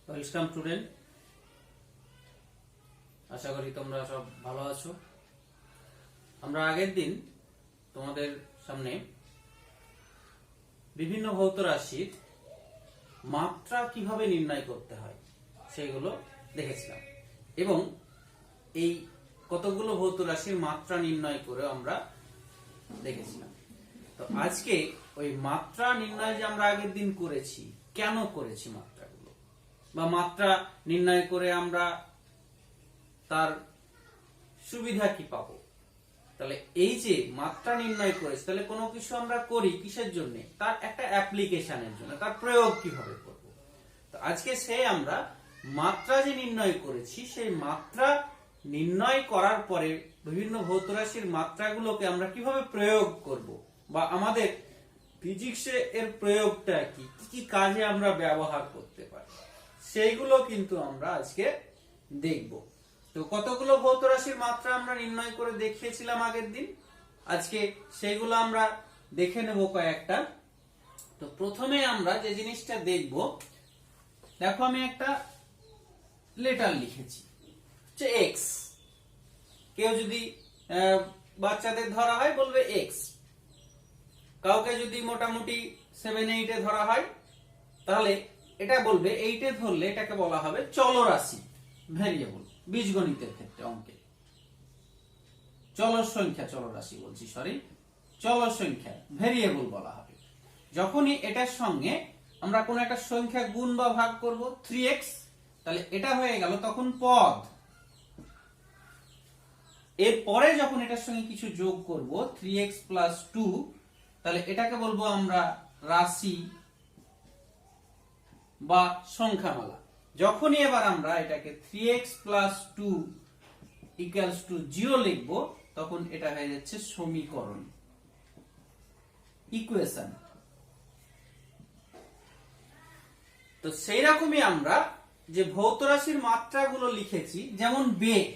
Welcome student, আশা করি তোমরা সব ভালো আছো। আমরা আগের দিন তোমাদের সামনে বিভিন্ন ভৌত রাশির মাত্রা কিভাবে নির্ণয় করতে হয় সেগুলো দেখেছিলাম এবং এই কতগুলো ভৌত রাশির মাত্রা নির্ণয় করে আমরা দেখেছিলাম। তো আজকে ওই মাত্রা নির্ণয় যে আমরা আগের দিন করেছি, কেন করেছি মাত্রাগুলো, বা মাত্রা নির্ণয় করে আমরা তার সুবিধা কি পাবো, তাহলে এই যে মাত্রা নির্ণয় করেছি, তাহলে কোনো কিছু আমরা করি কিসের জন্য, তার একটা অ্যাপ্লিকেশনের জন্য, তার প্রয়োগ কিভাবে করব। তো আজকে আমরা মাত্রা যে নির্ণয় করেছি সেই মাত্রা নির্ণয় করার পরে বিভিন্ন ভৌত রাশির মাত্রাগুলোকে আমরা কিভাবে প্রয়োগ করব, বা আমাদের ফিজিক্সে এর প্রয়োগটা কি কি কাজে আমরা ব্যবহার করতে পারি, সেইগুলো কিন্তু আমরা আজকে দেখব। তো কতগুলো ভৌত রাশির মাত্রা আমরা নির্ণয় করে দেখিয়েছিলাম আগের দিন, আজকে সেইগুলো আমরা দেখে নেব কয়েকটা। তো প্রথমে আমরা যে জিনিসটা দেখব, দেখো আমি একটা লেটার লিখেছি যে এক্স। কেউ যদি বাচ্চাদের ধরা হয় বলবে এক্স, কাউকে যদি মোটামুটি 7-8 ধরা হয় তাহলে এটা বলবে, 8 ধরলে এটাকে বলা হবে চলরাশি, ভ্যারিয়েবল। বীজগণিতের ক্ষেত্রে, অঙ্কে চলর সংখ্যা, চলরাশি বলছি, সরি, চলর সংখ্যা ভ্যারিয়েবল বলা হবে। যখনই এটার সঙ্গে আমরা কোন একটা সংখ্যা গুণ বা ভাগ করব, 3x, তাহলে এটা হয়ে গেল তখন পদ। এরপরে যখন এটার সঙ্গে কিছু যোগ করব, 3x + 2, তাহলে এটাকে বলবো আমরা রাশি বা সংখ্যামালা। যখনই এবার আমরা এটাকে 3x + 2 = 0 লিখব, তখন এটা হয়ে যাচ্ছে সমীকরণ, ইকুয়েশন। তো সেই রকমই আমরা যে ভৌত রাশির মাত্রাগুলো লিখেছি, যেমন বেগ,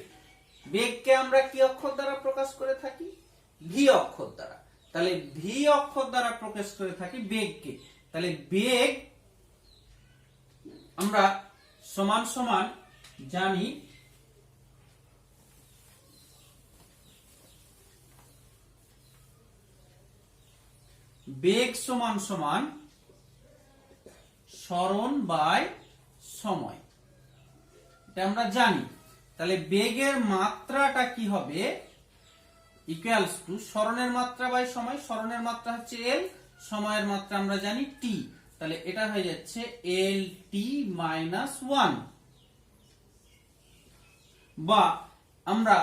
বেগকে আমরা কি অক্ষর দ্বারা প্রকাশ করে থাকি? ভি অক্ষর দ্বারা। তাহলে ভি অক্ষর দ্বারা প্রকাশ করে থাকি বেগকে। তাহলে বেগ আমরা সমান সমান জানি বেগ সমান সমান সরণ বাই সময়, এটা আমরা জানি। তাহলে বেগের মাত্রাটা কি হবে? ইকুয়ালস টু সরণের মাত্রা বাই সময়। সরণের মাত্রা হচ্ছে এল, সময়ের মাত্রা আমরা জানি টি। তাহলে এটা হয়ে যাচ্ছে lt - 1, বা আমরা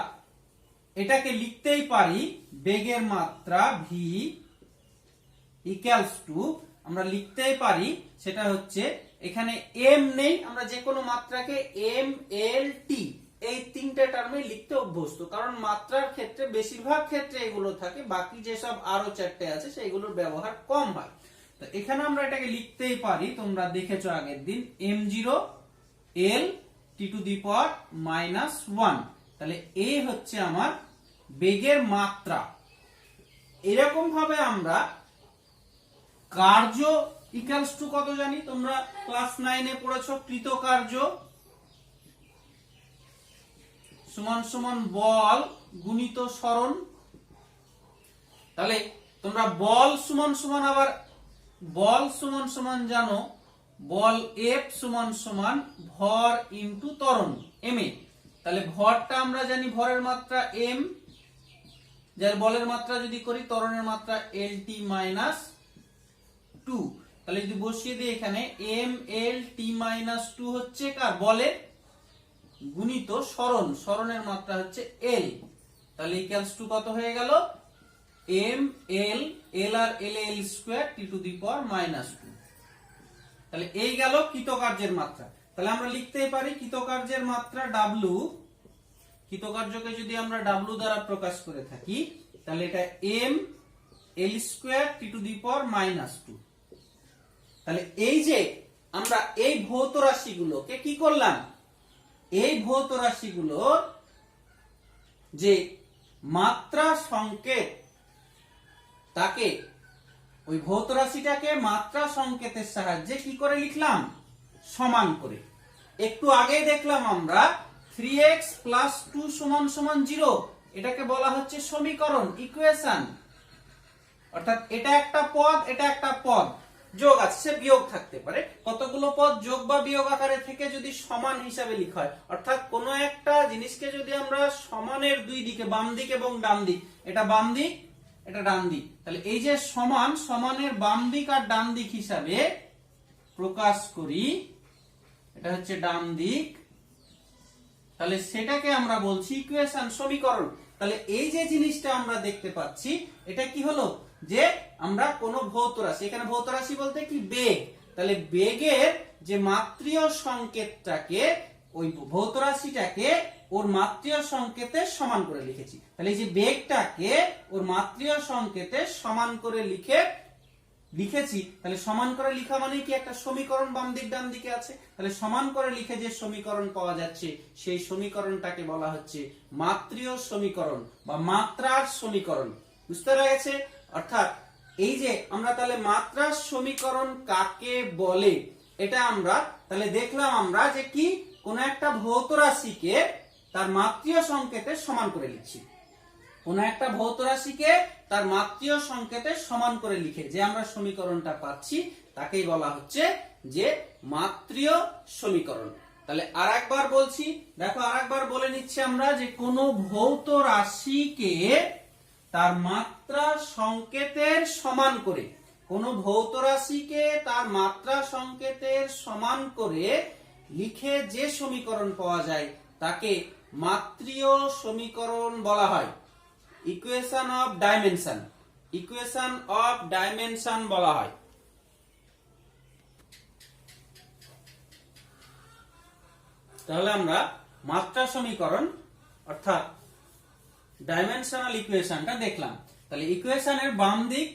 এটাকে লিখতেই পারি বেগের মাত্রা v ইকুয়ালস টু, আমরা লিখতেই পারি সেটা হচ্ছে, এখানে m নেই, আমরা যে কোনো মাত্রাকে m l t এই তিনটে টার্মে লিখতে অভ্যস্ত, কারণ মাত্রার ক্ষেত্রে বেশিরভাগ ক্ষেত্রে এগুলো থাকে, বাকি যেসব আরো চারটে আছে সেগুলোর ব্যবহার কম হয়। তো এখানে আমরা এটাকে লিখতেই পারি, তোমরা দেখেছো আগের দিন, m0 l t⁻⁻1। তাহলে এই হচ্ছে আমার বেগের মাত্রা। এরকম ভাবে আমরা কার্য ইকুয়ালস টু কত জানি, তোমরা ক্লাস 9 পড়েছো, কৃতকার্য সমান সমান বল গুণিত সরণ। তাহলে তোমরা বল সমান সমান, আবার বল সমান সমান জানো, বল F সমান সমান ভর ইনটু ত্বরণ ma। তাহলে ভরটা আমরা জানি, ভরের মাত্রা m, যার বলের মাত্রা যদি করি ত্বরণের মাত্রা lt - 2। তাহলে যদি বসিয়ে দিই এখানে mlt - 2 হচ্ছে কার? বলের, গুণিত সরণ, সরণের মাত্রা হচ্ছে l। তাহলে ইকুয়ালস টু কত হয়ে গেল? ml, l আর l স্কয়ার t⁻⁻2। তাহলে এই গেল কৃতকার্যের মাত্রা। তাহলে আমরা লিখতেই পারি কৃতকার্যের মাত্রা w। কৃতকার্যকে যদি আমরা w দ্বারা প্রকাশ করে থাকি, তাহলে এটা m l স্কয়ার t⁻⁻2। তাহলে এই যে আমরা এই ভৌত রাশিগুলোকে কি করলাম, এই ভৌত রাশিগুলোর যে মাত্রা সংকেত, তাকে ওই ভৌত রাশিটাকে মাত্রা সংকেতের সাহায্যে কি করে লিখলাম? সমান করে। একটু আগেই দেখলাম আমরা 3x প্লাস 2 সমান সমান 0, এটাকে বলা হচ্ছে সমীকরণ, ইকুয়েশন। অর্থাৎ এটা একটা পদ, এটা একটা পদ, যোগ আছে, সে বিয়োগ থাকতে পারে। কতগুলো পদ যোগ বা বিয়োগ আকারে থেকে যদি সমান হিসাবে লেখা হয়, অর্থাৎ কোন একটা জিনিসকে যদি আমরা সমানের দুই দিকে, বাম দিক এবং ডান দিক, এটা বাম দিক, এটা ডান দিক, তাহলে এই যে সমান, সমানের বাম দিক আর ডান দিক হিসাবে প্রকাশ করি, এটা হচ্ছে ডান দিক, তাহলে সেটাকে আমরা বলছি ইকুয়েশন, সমীকরণ। তাহলে এই যে জিনিসটা আমরা দেখতে পাচ্ছি, এটা কি হলো, যে আমরা কোন ভৌত রাশি, এখানে ভৌত রাশি বলতে কি, বেগ, তাহলে বেগের যে মাত্রীয় সংকেতটাকে, ওই ভৌত রাশিটাকে ওর মাত্রীয় সংকেতে সমান করে লিখেছি। তাহলে এই যে বেগটাকে ওর মাত্রীয় সংকেতে সমান করে লিখেছি, তাহলে সমান করে লেখা মানে কি, একটা সমীকরণ বাম দিক ডান দিকে আছে, তাহলে সমান করে লিখে যে সমীকরণ পাওয়া যাচ্ছে, সেই সমীকরণটাকে বলা হচ্ছে মাত্রীয় সমীকরণ বা মাত্রার সমীকরণ। বুঝতে পেরে গেছে? অর্থাৎ এই যে আমরা তাহলে মাত্রার সমীকরণ কাকে বলে, এটা আমরা তাহলে দেখলাম আমরা যে কি, কোন একটা ভৌত রাশিকে তার মাত্রীয় সংকেতে সমান করে লিখছি, কোন একটা ভৌত রাশিকে তার মাত্রীয় সংকেতে সমান করে লিখে যে আমরা সমীকরণটা পাচ্ছি, তাকেই বলা হচ্ছে যে মাত্রীয় সমীকরণ। তাহলে আরেকবার বলছি, দেখো আরেকবার বলে নিচ্ছি আমরা, যে কোন ভৌত রাশিকে তার মাত্রা সংকেতের সমান করে, কোন ভৌত রাশিকে তার মাত্রা সংকেতের সমান করে লিখে যে সমীকরণ পাওয়া যায়, তাকে মাত্রীয় সমীকরণ বলা হয়, equation of dimension, equation of dimension বলা হয়। তাহলে আমরা মাত্রা সমীকরণ অর্থাৎ ডাইমেনশনাল ইকুয়েশনটা দেখলাম। তাহলে ইকুয়েশনের বাম দিক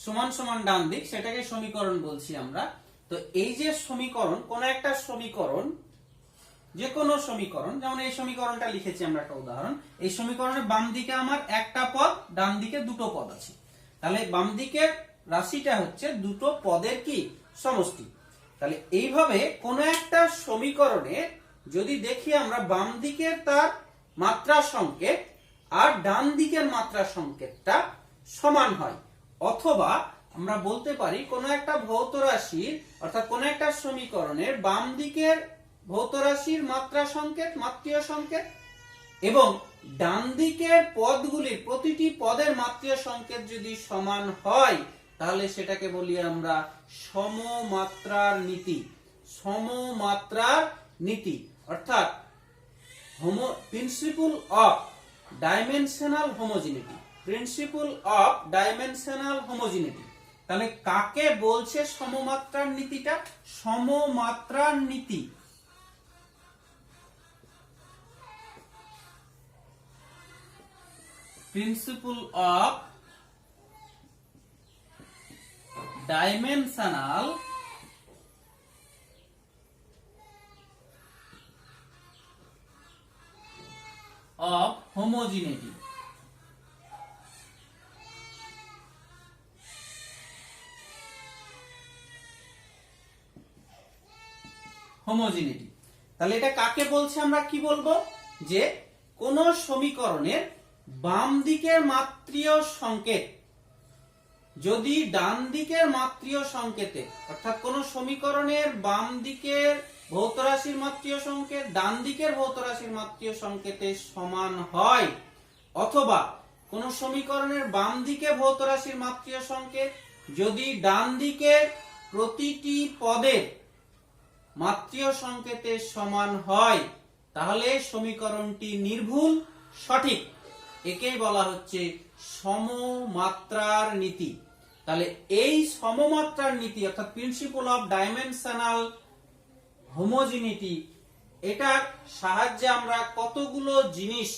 সমান সমান ডান দিক, সেটাকে সমীকরণ বলছি আমরা। তো এই যে সমীকরণ, কোন একটা সমীকরণ, যে কোনো সমীকরণ, যেমন এই সমীকরণটা লিখেছি আমরা একটা উদাহরণ, এই সমীকরণের বাম দিকে আমার একটা পদ, ডান দিকে দুটো পদ আছে, তাহলে বাম দিকের রাশিটা হচ্ছে দুটো পদের কি, সমষ্টি। তাহলে এইভাবে কোন একটা সমীকরণে যদি দেখি আমরা বাম দিকের তার মাত্রা সংকেত আর ডান দিকের মাত্রা সংকেতটা সমান হয়, অথবা আমরা বলতে পারি কোন একটা ভৌত রাশির অর্থাৎ কোন একটা সমীকরণের বাম দিকের ভৌত রাশির মাত্রা সংকেত, মাত্রীয় সংকেত, এবং ডান দিকের পদগুলির প্রতিটি পদের মাত্রীয় সংকেত যদি সমান হয়, তাহলে সেটাকে বলি আমরা সমমাত্রার নীতি, সমমাত্রার নীতি, অর্থাৎ principle of dimensional homogeneity, principle of dimensional homogeneity. তাহলে কাকে বলছে সমমাত্রার নীতিটা, সমমাত্রার নীতি, principle of dimensional of homogeneity. Homogeneity, তাহলে এটা কাকে বলছে, আমরা কি বলবো, যে কোন সমীকরণের বাম দিকের মাত্রীয় সংকেত যদি ডান দিকের মাত্রীয় সংকেতে, অর্থাৎ কোন সমীকরণের বাম দিকের ভৌত রাশির মাত্রীয় সংকেত ডান দিকের ভৌত রাশির মাত্রীয় সংকেতে সমান হয়, অথবা কোন সমীকরণের বাম দিকে ভৌত রাশির মাত্রীয় সংকেত যদি ডান দিকের প্রতিটি পদের মাত্রীয় সংকেতে সমান হয়, তাহলে সমীকরণটি নির্ভুল, সঠিক। একেই বলা হচ্ছে সমমাত্রার নীতি। তাহলে এই সমমাত্রার নীতি অর্থাৎ প্রিন্সিপল অফ ডাইমেনশনাল হোমোজিনিটি, এটার সাহায্যে আমরা কতগুলো জিনিস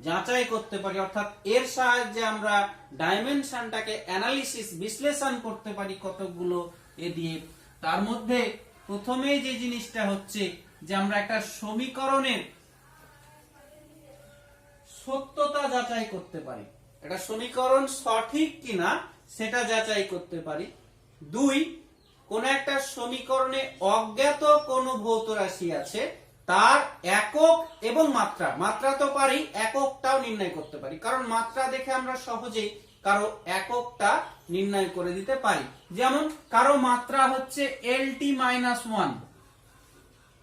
যাচাই করতে পারি, অর্থাৎ এর সাহায্যে আমরা ডাইমেনশনটাকে অ্যানালিসিস, বিশ্লেষণ করতে পারি কতগুলো এ দিয়ে। তার মধ্যে প্রথমে যে জিনিসটা হচ্ছে যে আমরা একটা সমীকরণের সত্যতা যাচাই করতে পারি, এটা সমীকরণ সঠিক কিনা সেটা যাচাই করতে পারি। দুই, কোন একটা সমীকরণে অজ্ঞাত কোন ভৌত রাশি আছে, তার একক এবং মাত্রা, মাত্রা তো পারি, এককটাও নির্ণয় করতে পারি, কারণ মাত্রা দেখে আমরা সহজেই কারো এককটা নির্ণয় করে দিতে পারি। যেমন কারো মাত্রা হচ্ছে LT-1,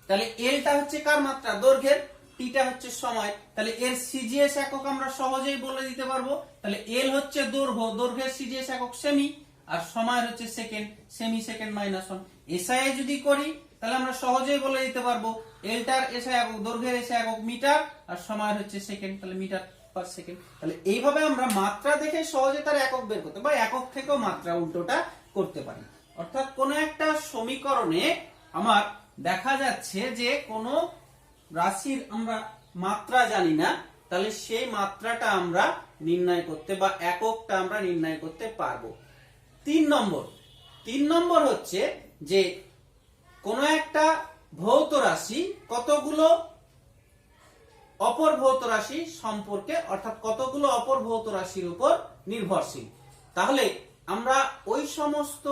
তাহলে এলটা হচ্ছে কার মাত্রা, দৈর্ঘ্যের, টিটা হচ্ছে সময়, তাহলে এর সিজিএস একক আমরা সহজেই বলে দিতে পারবো। তাহলে এল হচ্ছে দৈর্ঘ্য, দৈর্ঘ্যের সিজিএস একক সেমি, আর সময় হচ্ছে সেকেন্ড, সেমি সেকেন্ড -1। এসআই যদি করি তাহলে আমরা সহজেই বলে দিতে পারবো এলটার এসআই একক, দৈর্ঘ্যের এসআই একক মিটার, আর সময় হচ্ছে সেকেন্ড, তাহলে মিটার পার সেকেন্ড। তাহলে এইভাবে আমরা মাত্রা দেখে সহজে তার একক বের করতে, বা একক থেকেও মাত্রা উল্টোটা করতে পারি। অর্থাৎ কোন একটা সমীকরণে আমার দেখা যাচ্ছে যে কোন রাশির আমরা মাত্রা জানি না, তাহলে সেই মাত্রাটা আমরা নির্ণয় করতে বা এককটা আমরা নির্ণয় করতে পারবো। 3 নম্বর হচ্ছে যে কোন একটা ভৌত রাশি কতগুলো অপর ভৌত রাশি সম্পর্কে, অর্থাৎ কতগুলো অপর ভৌত রাশির উপর নির্ভরশীল। তাহলে আমরা ওই সমস্ত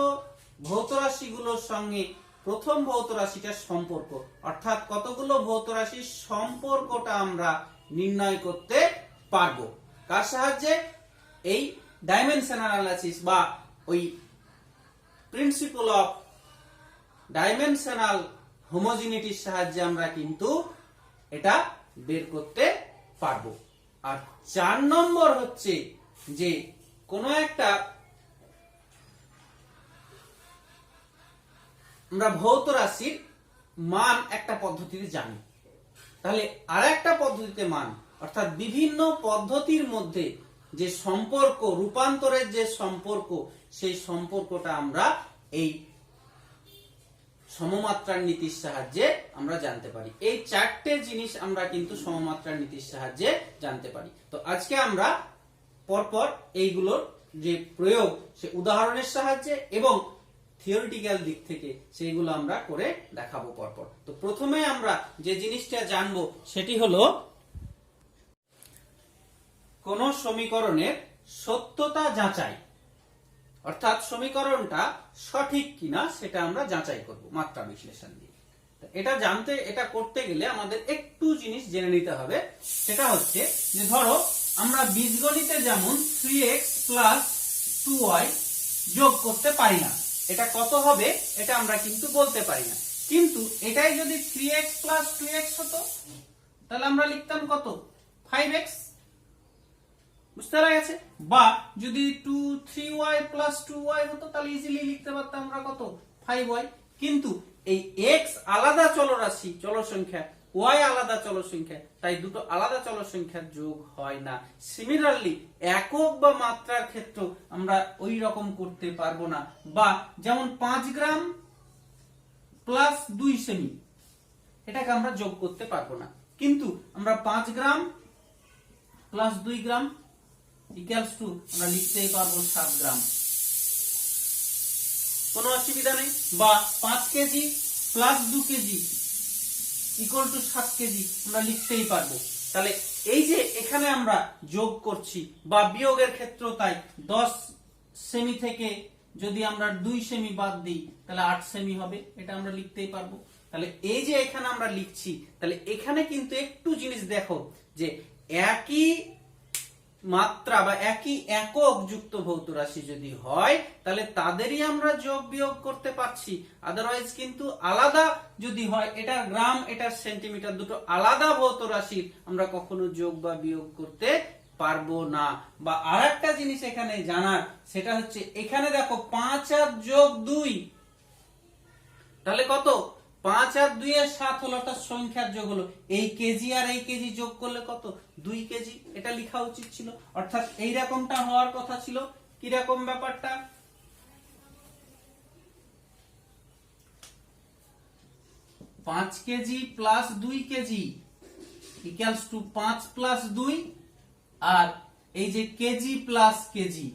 ভৌত রাশিগুলোর সঙ্গে প্রথম ভৌত রাশিটার সম্পর্ক, অর্থাৎ কতগুলো ভৌত রাশির সম্পর্কটা আমরা নির্ণয় করতে পারবো। কার সাহায্যে? এই ডাইমেনশনাল অ্যানালিসিস বা ওই প্রিন্সিপল অফ ডাইমেনশনাল হোমোজিনিটির সাহায্যে আমরা কিন্তু এটা বের করতে পারবো। আর 4 নম্বর হচ্ছে যে কোন একটা আমরা ভৌত রাশির মান একটা পদ্ধতিতে জানি, তাহলে আর একটা পদ্ধতিতে মান, অর্থাৎ বিভিন্ন পদ্ধতির মধ্যে যে সম্পর্ক, রূপান্তরের যে সম্পর্ক, সেই সম্পর্কটা আমরা এই সমমাত্রার নীতির সাহায্যে আমরা জানতে পারি। এই 4টে জিনিস আমরা কিন্তু সমমাত্রার নীতির সাহায্যে জানতে পারি। তো আজকে আমরা পরপর এইগুলোর যে প্রয়োগ, সে উদাহরণের সাহায্যে এবং থিওরিটিক্যাল দিক থেকে সেইগুলো আমরা করে দেখাবো পরপর। তো প্রথমে আমরা যে জিনিসটা জানবো সেটি হলো কোন সমীকরণের সত্যতা যাচাই, অর্থাৎ সমীকরণটা সঠিক কিনা সেটা আমরা যাচাই করব মাত্রা বিশ্লেষণ দিয়ে। এটা জানতে, এটা করতে গেলে আমাদের একটু জিনিস জেনে নিতে হবে। সেটা হচ্ছে যে ধরো আমরা বীজগণিতে যেমন 3x + 2y যোগ করতে পারি না, এটা কত হবে এটা আমরা কিন্তু বলতে পারি না। কিন্তু এটাই যদি 3x + 2x হতো তাহলে আমরা লিখতাম কত, 5x। বুঝতে পেরেছে? বা যদি 3y + 2y হতো তাহলে ইজিলি লিখতে পারতাম আমরা কত, 5y। কিন্তু এই x আলাদা চলরাশি, চল সংখ্যা, y আলাদা চল সংখ্যা, তাই দুটো আলাদা চল সংখ্যার যোগ হয় না। সিমিলারলি একক বা মাত্রার ক্ষেত্রে আমরা ওই রকম করতে পারবো না। বা যেমন 5 গ্রাম + 2 সেমি, এটাকে আমরা যোগ করতে পারবো না। কিন্তু আমরা 5 গ্রাম + 2 গ্রাম ইকুয়ালস টু আমরা লিখতেই পারবো 7 গ্রাম, কোনো অসুবিধা নেই। বা 5 KG + 2 KG equal to 7 KG আমরা লিখতেই পারবো। তাহলে এই যে এখানে আমরা যোগ করছি, বা বিয়োগের ক্ষেত্র তাই 10 সেমি থেকে যদি আমরা 2 সেমি বাদ দিই তাহলে 8 সেমি হবে, এটা আমরা লিখতেই পারবো। তাহলে এই যে এখানে আমরা লিখছি, তাহলে এখানে কিন্তু একটু জিনিস দেখো যে একই মাত্রা বা একই একক যুক্ত ভৌত রাশি যদি হয় তাহলে তাদেরই আমরা যোগ বিয়োগ করতে পারছি। আদারওয়াইজ কিন্তু আলাদা যদি হয়, এটা গ্রাম এটা সেন্টিমিটার, দুটো আলাদা ভৌত রাশির আমরা কখনো যোগ বা বিয়োগ করতে পারবো না। বা আরেকটা জিনিস এখানে জানার, সেটা হচ্ছে এখানে দেখো 5 আর যোগ 2, তাহলে কত, 5 আর 2 এর 7 হলো, অর্থাৎ সংখ্যার যোগ হলো। এই কেজি আর এই কেজি যোগ করলে কত, 2 কেজি, এটা লেখা উচিত ছিল। অর্থাৎ এই রকমটা হওয়ার কথা ছিল। কি রকম ব্যাপারটা, 5 কেজি + 2 কেজি ইকুয়ালস টু 5 + 2, আর এই যে কেজি প্লাস কেজি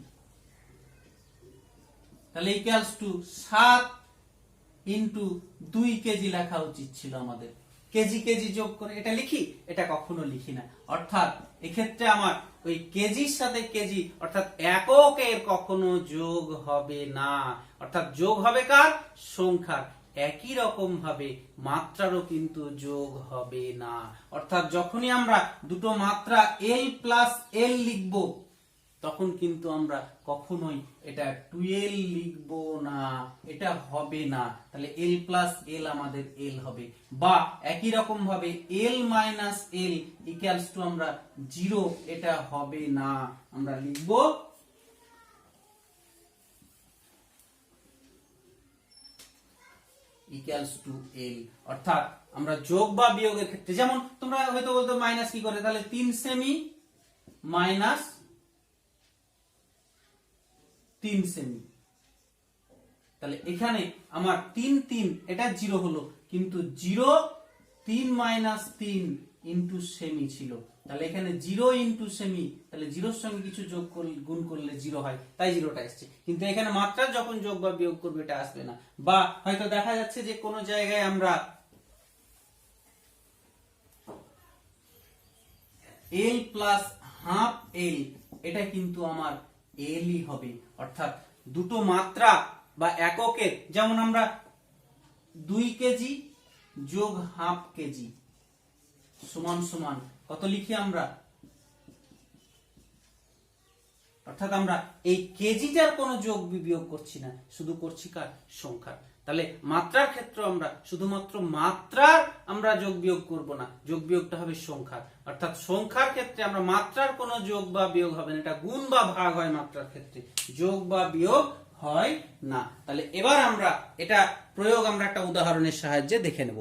তাহলে ইকুয়ালস টু 7 ইনটু 2 কেজি লেখা উচিত ছিল আমাদের। কেজি কেজি যোগ করে এটা লিখি, এটা কখনো লিখি না। অর্থাৎ এক্ষেত্রে আমার ওই কেজির সাথে কেজি অর্থাৎ এককের কখনো যোগ হবে না, অর্থাৎ যোগ হবে কার, সংখ্যার। একই রকম ভাবে মাত্রারও কিন্তু যোগ হবে না। অর্থাৎ যখনই আমরা দুটো মাত্রা এল প্লাস এল লিখব তখন কিন্তু আমরা কখনোই এটা 12 লিখব না, এটা হবে না। তাহলে এল প্লাস এল আমাদের এল হবে, বা একই রকম ভাবে L minus L equals to আমরা 0, এটা হবে না। আমরা লিখব ইকুয়ালস টু এল। অর্থাৎ আমরা যোগ বা বিয়োগের ক্ষেত্রে, যেমন তোমরা হয়তো বলতো মাইনাস কি করে, তাহলে 3 সেমি মাইনাস 3 সেমি, তাহলে এখানে আমার 3 3 এটা 0 হলো, কিন্তু 0 3 মাইনাস 3 ইন্টু সেমি ছিল, তাহলে এখানে 0 ইন্টু সেমি, তাহলে 0 এর সঙ্গে কিছু যোগ করলে গুণ করলে 0 হয়, তাই 0টা আসছে। কিন্তু এখানে মাত্রা যখন যোগ বা বিয়োগ করবে এটা আসবে না। বা হয়তো দেখা যাচ্ছে যে কোনো জায়গায় আমরা এল প্লাস হাফ এল, এটা কিন্তু আমার এলই হবে। অর্থাৎ দুটো মাত্রা বা এককের, যেমন আমরা 2 কেজি যোগ হাফ কেজি সমান সমান কত লিখি আমরা, অর্থাৎ আমরা এই কেজিটার কোনো যোগ বিয়োগ করছি না, শুধু করছি কার, সংখ্যার। তাহলে মাত্রার ক্ষেত্রে আমরা শুধুমাত্র মাত্রার আমরা যোগ বিয়োগ করব না, যোগ বিয়োগটা হবে সংখ্যার। অর্থাৎ সংখ্যার ক্ষেত্রে আমরা মাত্রার কোনো যোগ বা বিয়োগ হবে না, এটা গুণ বা ভাগ হয়, মাত্রার ক্ষেত্রে যোগ বা বিয়োগ হয় না। তাহলে এবার আমরা এটা প্রয়োগ আমরা একটা উদাহরণের সাহায্যে দেখে নেব।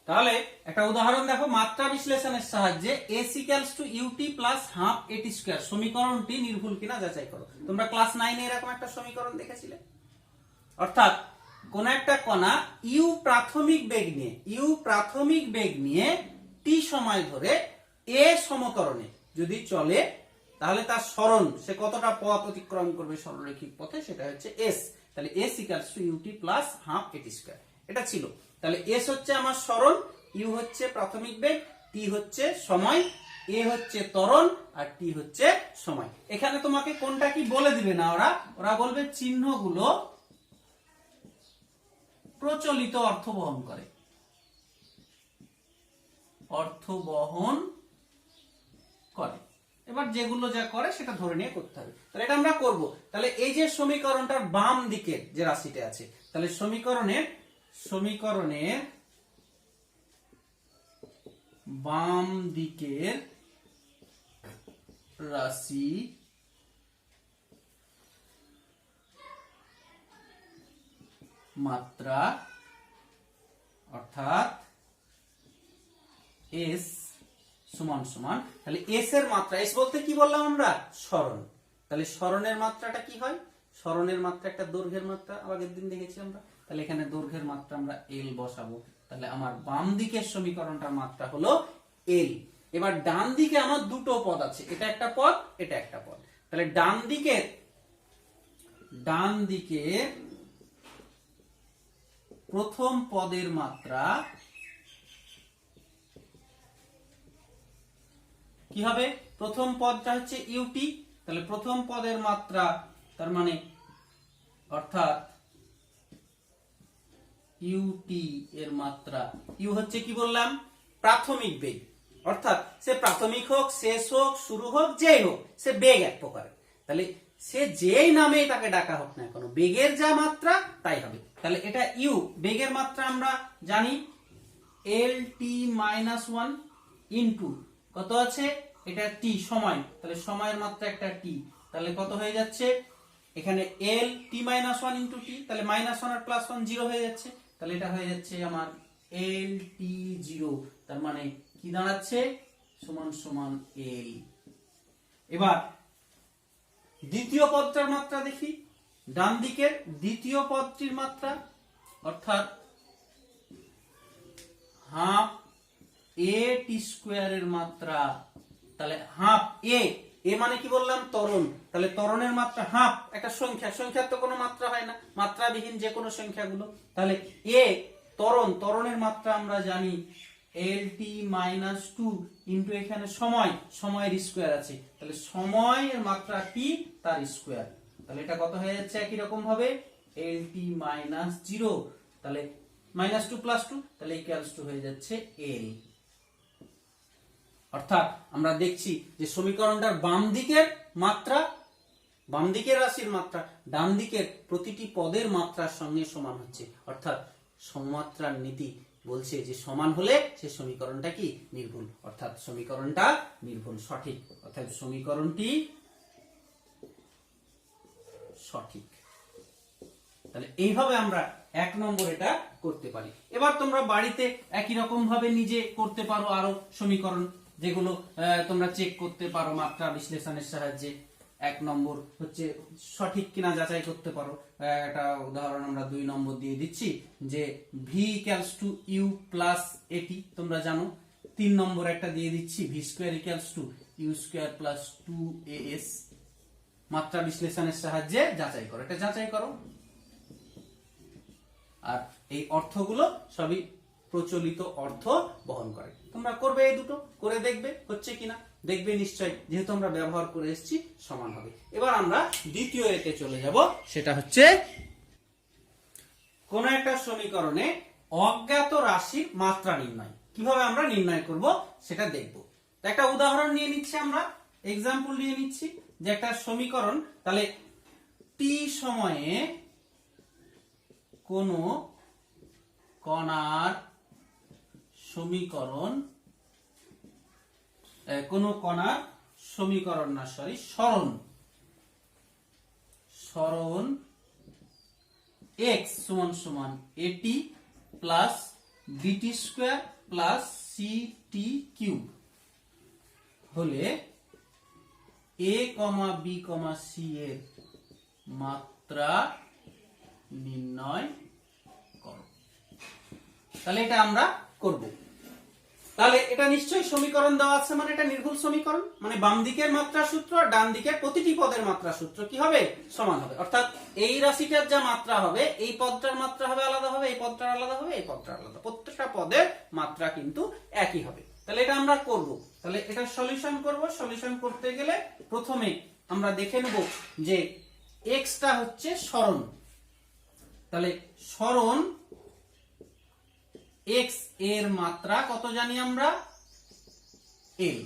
তাহলে একটা উদাহরণ দেখো, মাত্রা বিশ্লেষণের সাহায্যে s equals to ut plus half at square সমীকরণটি নির্ভুল কিনা যাচাই করো। তোমরা ক্লাস 9 এ এরকম একটা সমীকরণ দেখেছিলে। অর্থাৎ কোন একটা কণা u প্রাথমিক বেগ নিয়ে t সময় ধরে a সমতরণে যদি চলে, তাহলে তার সরণ, সে কতটা পথ অতিক্রম করবে সরলরৈখিক পথে, সেটা হচ্ছে s। তাহলে s equals to ut plus half at square, এটা ছিল। তাহলে s হচ্ছে আমার সরণ, u হচ্ছে প্রাথমিক বেগ, t হচ্ছে সময়, a হচ্ছে ত্বরণ, আর t হচ্ছে সময়। এখানে তোমাকে কোনটা কি বলে দিবে না, ওরা বলবে চিহ্নগুলো প্রচলিত অর্থ বহন করে, এবার যেগুলো যা করে সেটা ধরে নিয়ে করতে হবে। তাহলে এটা আমরা করব। তাহলে এই যে সমীকরণটার বাম দিকের যে রাশিটা আছে, তাহলে সমীকরণের বাম দিকের রাশি মাত্রা, অর্থাৎ s সমান সমান, তাহলে s এর মাত্রা, s বলতে কি বললাম আমরা, সরণ। তাহলে সরণের মাত্রাটা কি হয়, সরণের মাত্রা একটা দৈর্ঘ্যের মাত্রা, আগের দিন দেখেছি আমরা। তাহলে এখানে দৈর্ঘ্যের মাত্রা আমরা l বসাবো। তাহলে আমার বাম দিকের সমীকরণটার মাত্রা হলো l। এবার ডান দিকে আমার দুটো পদ আছে, এটা একটা পদ, এটা একটা পদ। তাহলে ডান দিকে প্রথম পদের মাত্রা কি হবে, প্রথম পদটা হচ্ছে ut, তাহলে প্রথম পদের মাত্রা, তার মানে অর্থাৎ ut এর মাত্রা, u হচ্ছে কি বললাম, প্রাথমিক বেগ। অর্থাৎ সে প্রাথমিক হোক, শেষ হোক, শুরু হোক, যেই হোক, সে বেগ এক প্রকারের। তাহলে সে যেই নামে তাকে ডাকা হোক না কেন, বেগের যা মাত্রা তাই হবে। তাহলে এটা u, বেগের মাত্রা আমরা জানি lt-1 ইনটু কত আছে, এটা t সময়, তাহলে সময়ের মাত্রা একটা t, তাহলে কত হয়ে যাচ্ছে এখানে lt-1 ইনটু t, তাহলে -1 আর +1 0 হয়ে যাচ্ছে, তাহলে এটা হয়ে যাচ্ছে আমার lt0, তার মানে কি দাঁড়াচ্ছে, সমান সমান l। এবার দ্বিতীয় পদটার মাত্রা দেখি, ডান দিকের দ্বিতীয় পদটির মাত্রা, অর্থাৎ হাফ at স্কয়ারের মাত্রা। তাহলে হাফ a মানে কি বললাম, ত্বরণ। তাহলে ত্বরণের মাত্রা হাফ, একটা সংখ্যার তো কোনো মাত্রা হয় না, মাত্রাবিহীন যে কোনো সংখ্যাগুলো। তাহলে a ত্বরণের মাত্রা আমরা জানি lt-2 ইনটু এখানে সময়ের স্কয়ার আছে, তাহলে সময়ের মাত্রা t, তার স্কয়ার। তাহলে এটা কত হয়ে যাচ্ছে, একই রকম ভাবে LT মাইনাস 0, তাহলে -2 + 2, তাহলে ইকুয়ালস টু হয়ে যাচ্ছে L। অর্থাৎ আমরা দেখছি যে সমীকরণটার বাম দিকের মাত্রা, বাম দিকের রাশির মাত্রা ডান দিকের প্রতিটি পদের মাত্রার সঙ্গে সমান হচ্ছে, অর্থাৎ সমমাত্রার নীতি বলছে যে সমান হলে সে সমীকরণটা কি নির্ভুল, অর্থাৎ সমীকরণটা নির্ভুল, সঠিক, অর্থাৎ সমীকরণটি সঠিক। তাহলে এইভাবে আমরা 1 নম্বর এটা করতে পারি। এবার তোমরা বাড়িতে একই রকম ভাবে নিজে করতে পারো আরো সমীকরণ, যেগুলো তোমরা চেক করতে পারো মাত্রা বিশ্লেষণের সাহায্যে। 1 নম্বর হচ্ছে সঠিক কিনা যাচাই করতে পারো। একটা উদাহরণ আমরা 2 নম্বর দিয়ে দিচ্ছি যে v equals to u plus at, তোমরা জানো। 3 নম্বর একটা দিয়ে দিচ্ছি v square equals to u square plus 2as, মাত্রা বিশ্লেষণের সাহায্যে যাচাই করো, এটা যাচাই করো। আর এই অর্থগুলো সবই প্রচলিত অর্থ বহন করে। তোমরা করবে এই দুটো, করে দেখবে হচ্ছে কিনা, দেখবে নিশ্চয়ই, যেহেতু আমরা ব্যবহার করে এসেছি সমান হবে। এবার আমরা দ্বিতীয় এতে চলে যাব, সেটা হচ্ছে কোন একটা সমীকরণে অজ্ঞাত রাশির মাত্রা নির্ণয়। কিভাবে আমরা নির্ণয় করব সেটা দেখব। একটা উদাহরণ নিয়ে নিচ্ছি, আমরা এক্সাম্পল নিয়ে নিচ্ছি যে একটা সমীকরণ, তাহলে t সময়ে কোন কণার সমীকরণ, কোন কণার সমীকরণ না সরি সরণ x সমান সমান at plus bt square plus ct cube হলে a, b, c এর মাত্রা নির্ণয় করো। তাহলে এটা আমরা করব। তাহলে এটা নিশ্চয়ই সমীকরণ দেওয়া আছে, মানে এটা নির্ভুল সমীকরণ, মানে বাম দিকের মাত্রা সূত্র আর ডান দিকের প্রতিটি পদের মাত্রা সূত্র কি হবে সমান হবে। অর্থাৎ এই রাশিটার যা মাত্রা হবে এই পদটার মাত্রা হবে আলাদা হবে, এই পদটার আলাদা হবে, এই পদটার আলাদা, প্রত্যেকটা পদের মাত্রা কিন্তু একই হবে। তাহলে এটা আমরা করব। তাহলে এটা সলিউশন করব। সলিউশন করতে গেলে প্রথমে আমরা দেখে নেব যে x টা হচ্ছে সরণ, তাহলে সরণ x এর মাত্রা কত জানি আমরা, l,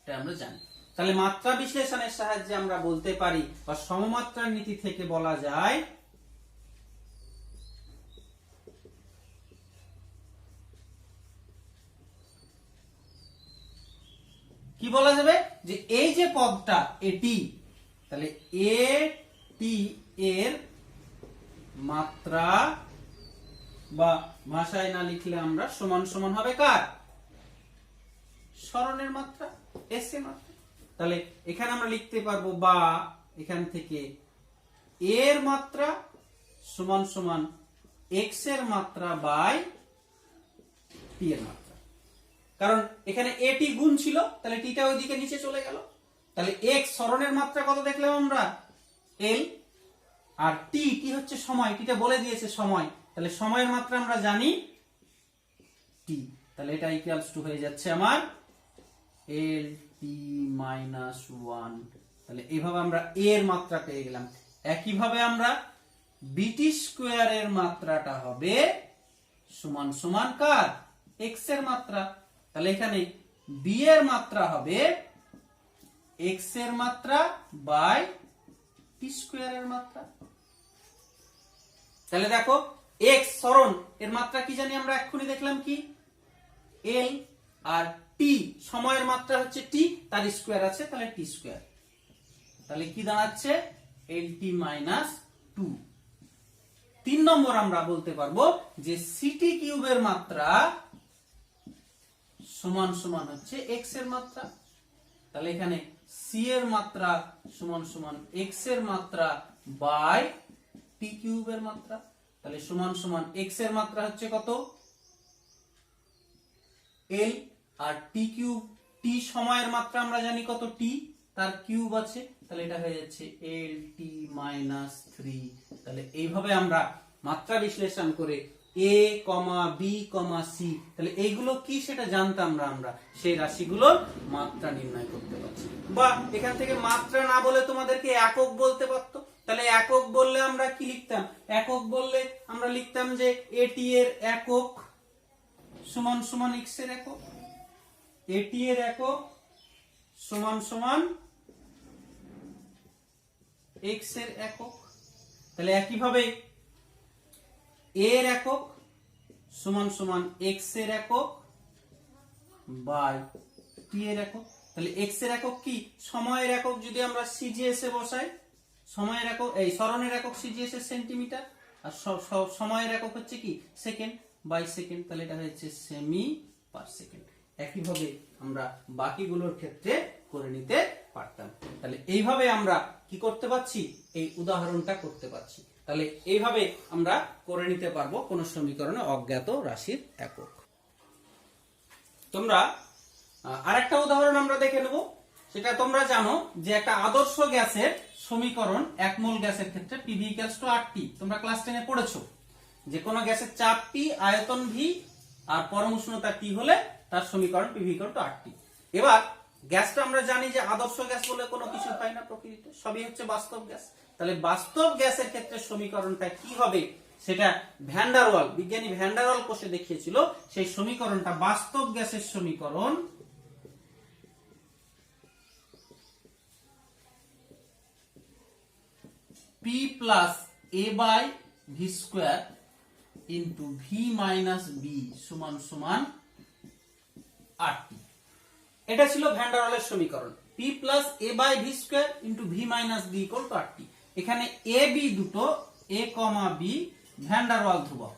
এটা আমরা জানি। তাহলে মাত্রা বিশ্লেষণের সাহায্যে আমরা বলতে পারি, বা সমমাত্রার নীতি থেকে বলা যায় কি বলা যাবে যে এই যে পদটা এটি, তাহলে এটি এর মাত্রা, বা ভাষায় না লিখলে আমরা সমান সমান হবে কার, সরণের মাত্রা, s এর মাত্রা। তাহলে এখানে আমরা লিখতে পারবো, বা এখান থেকে এর মাত্রা সমান সমান x এর মাত্রা বাই t এর মাত্রা। কারণ এখানে এটি গুণ ছিল, তাহলে টিটা ওইদিকে নিচে চলে গেল। তাহলে x সরণের মাত্রা কত দেখলাম আমরা, l, আর টি হচ্ছে সময়, টিটা বলে দিয়েছে সময়, তাহলে সময়ের মাত্রা আমরা জানি t। তাহলে এটা ইকুয়ালস টু হয়ে যাচ্ছে আমার lt মাইনাস 1। তাহলে এইভাবে আমরা a এর মাত্রা পেয়ে গেলাম। একইভাবে আমরা bt স্কয়ার এর মাত্রাটা হবে সমান সমান কার, x এর মাত্রা। তাহলে এখানে b এর মাত্রা হবে x এর মাত্রা বাই t স্কয়ার এর মাত্রা। তাহলে দেখো x সরণ এর মাত্রা কি জানি আমরা এক্ষুনি দেখলাম কি, l, আর t সময়ের মাত্রা হচ্ছে t, তার স্কয়ার আছে, তাহলে t স্কয়ার। তাহলে কি দাঁড়াচ্ছে, lt মাইনাস 2। 3 নম্বর আমরা বলতে পারবো যে ct কিউবের মাত্রা সমান সমান হচ্ছে x এর মাত্রা। তাহলে এখানে c এর মাত্রা সমান সমান x এর মাত্রা বাই t কিউবের মাত্রা। তাহলে সমান সমান x এর মাত্রা হচ্ছে কত, l, আর t কিউব, t সময়ের মাত্রা আমরা জানি কত, t, তার কিউব আছে, তাহলে এটা হয়ে যাচ্ছে lt মাইনাস 3। তাহলে এইভাবে আমরা মাত্রা বিশ্লেষণ করে a, b, c, তাহলে এইগুলো কি সেটা জানতাম না আমরা, সেই রাশিগুলোর মাত্রা নির্ণয় করতে পারছি। বা এখান থেকে মাত্রা না বলে তোমাদেরকে একক বলতে পারতো, তাহলে একক বললে আমরা কি লিখতাম? একক বললে আমরা লিখতাম যে এটি এর একক সমান সমান এক্স এর একক, এটি এর একক সমান সমান এক্স এর একক। তাহলে একইভাবে এর একক সমান সমান এক্স এর একক বাই টি এর একক। তাহলে এক্স এর একক কি? সময়ের একক যদি আমরা সিজিএস এ বসাই, সময়ের একক এই সরণের একক সিজিএস এর সেন্টিমিটার, আর সময়ের একক হচ্ছে কি? Second by second. তাহলে এটা হচ্ছে সেমি পার সেকেন্ড। একইভাবে আমরা বাকিগুলোর ক্ষেত্রে করে নিতে পারতাম। তাহলে এইভাবে আমরা কি করতে পারছি? এই উদাহরণটা করতে পারছি। তাহলে এইভাবে আমরা করে নিতে পারবো কোন সমীকরণে অজ্ঞাত রাশির একক। তোমরা আরেকটা উদাহরণ আমরা দেখে নেব। সেটা তোমরা জানো যে একটা আদর্শ গ্যাসের সমীকরণ, এক মোল গ্যাসের ক্ষেত্রে PV = RT। তোমরা ক্লাস 10 এ পড়েছো যে কোন গ্যাসের চাপ T, আয়তন V আর পরম উষ্ণতা T হলে তার সমীকরণ PV = RT। এবার গ্যাসটা আমরা জানি যে আদর্শ গ্যাস বলে কোনো কিছু হয় না প্রকৃতিতে, সবই হচ্ছে বাস্তব গ্যাস। তাহলে বাস্তব গ্যাসের ক্ষেত্রে সমীকরণটা কি হবে সেটা বিজ্ঞানী ভ্যান ডার ওয়াল কোষে দেখিয়েছিল। সেই সমীকরণটা বাস্তব গ্যাসের সমীকরণ P + A/v² * v - b = RT। এটা ছিল ভ্যান ডার ওয়ালের সমীকরণ P + A/v² * v - b = RT। এখানে a b দুটো, a, b ভ্যান ডার ওয়াল ধ্রুবক।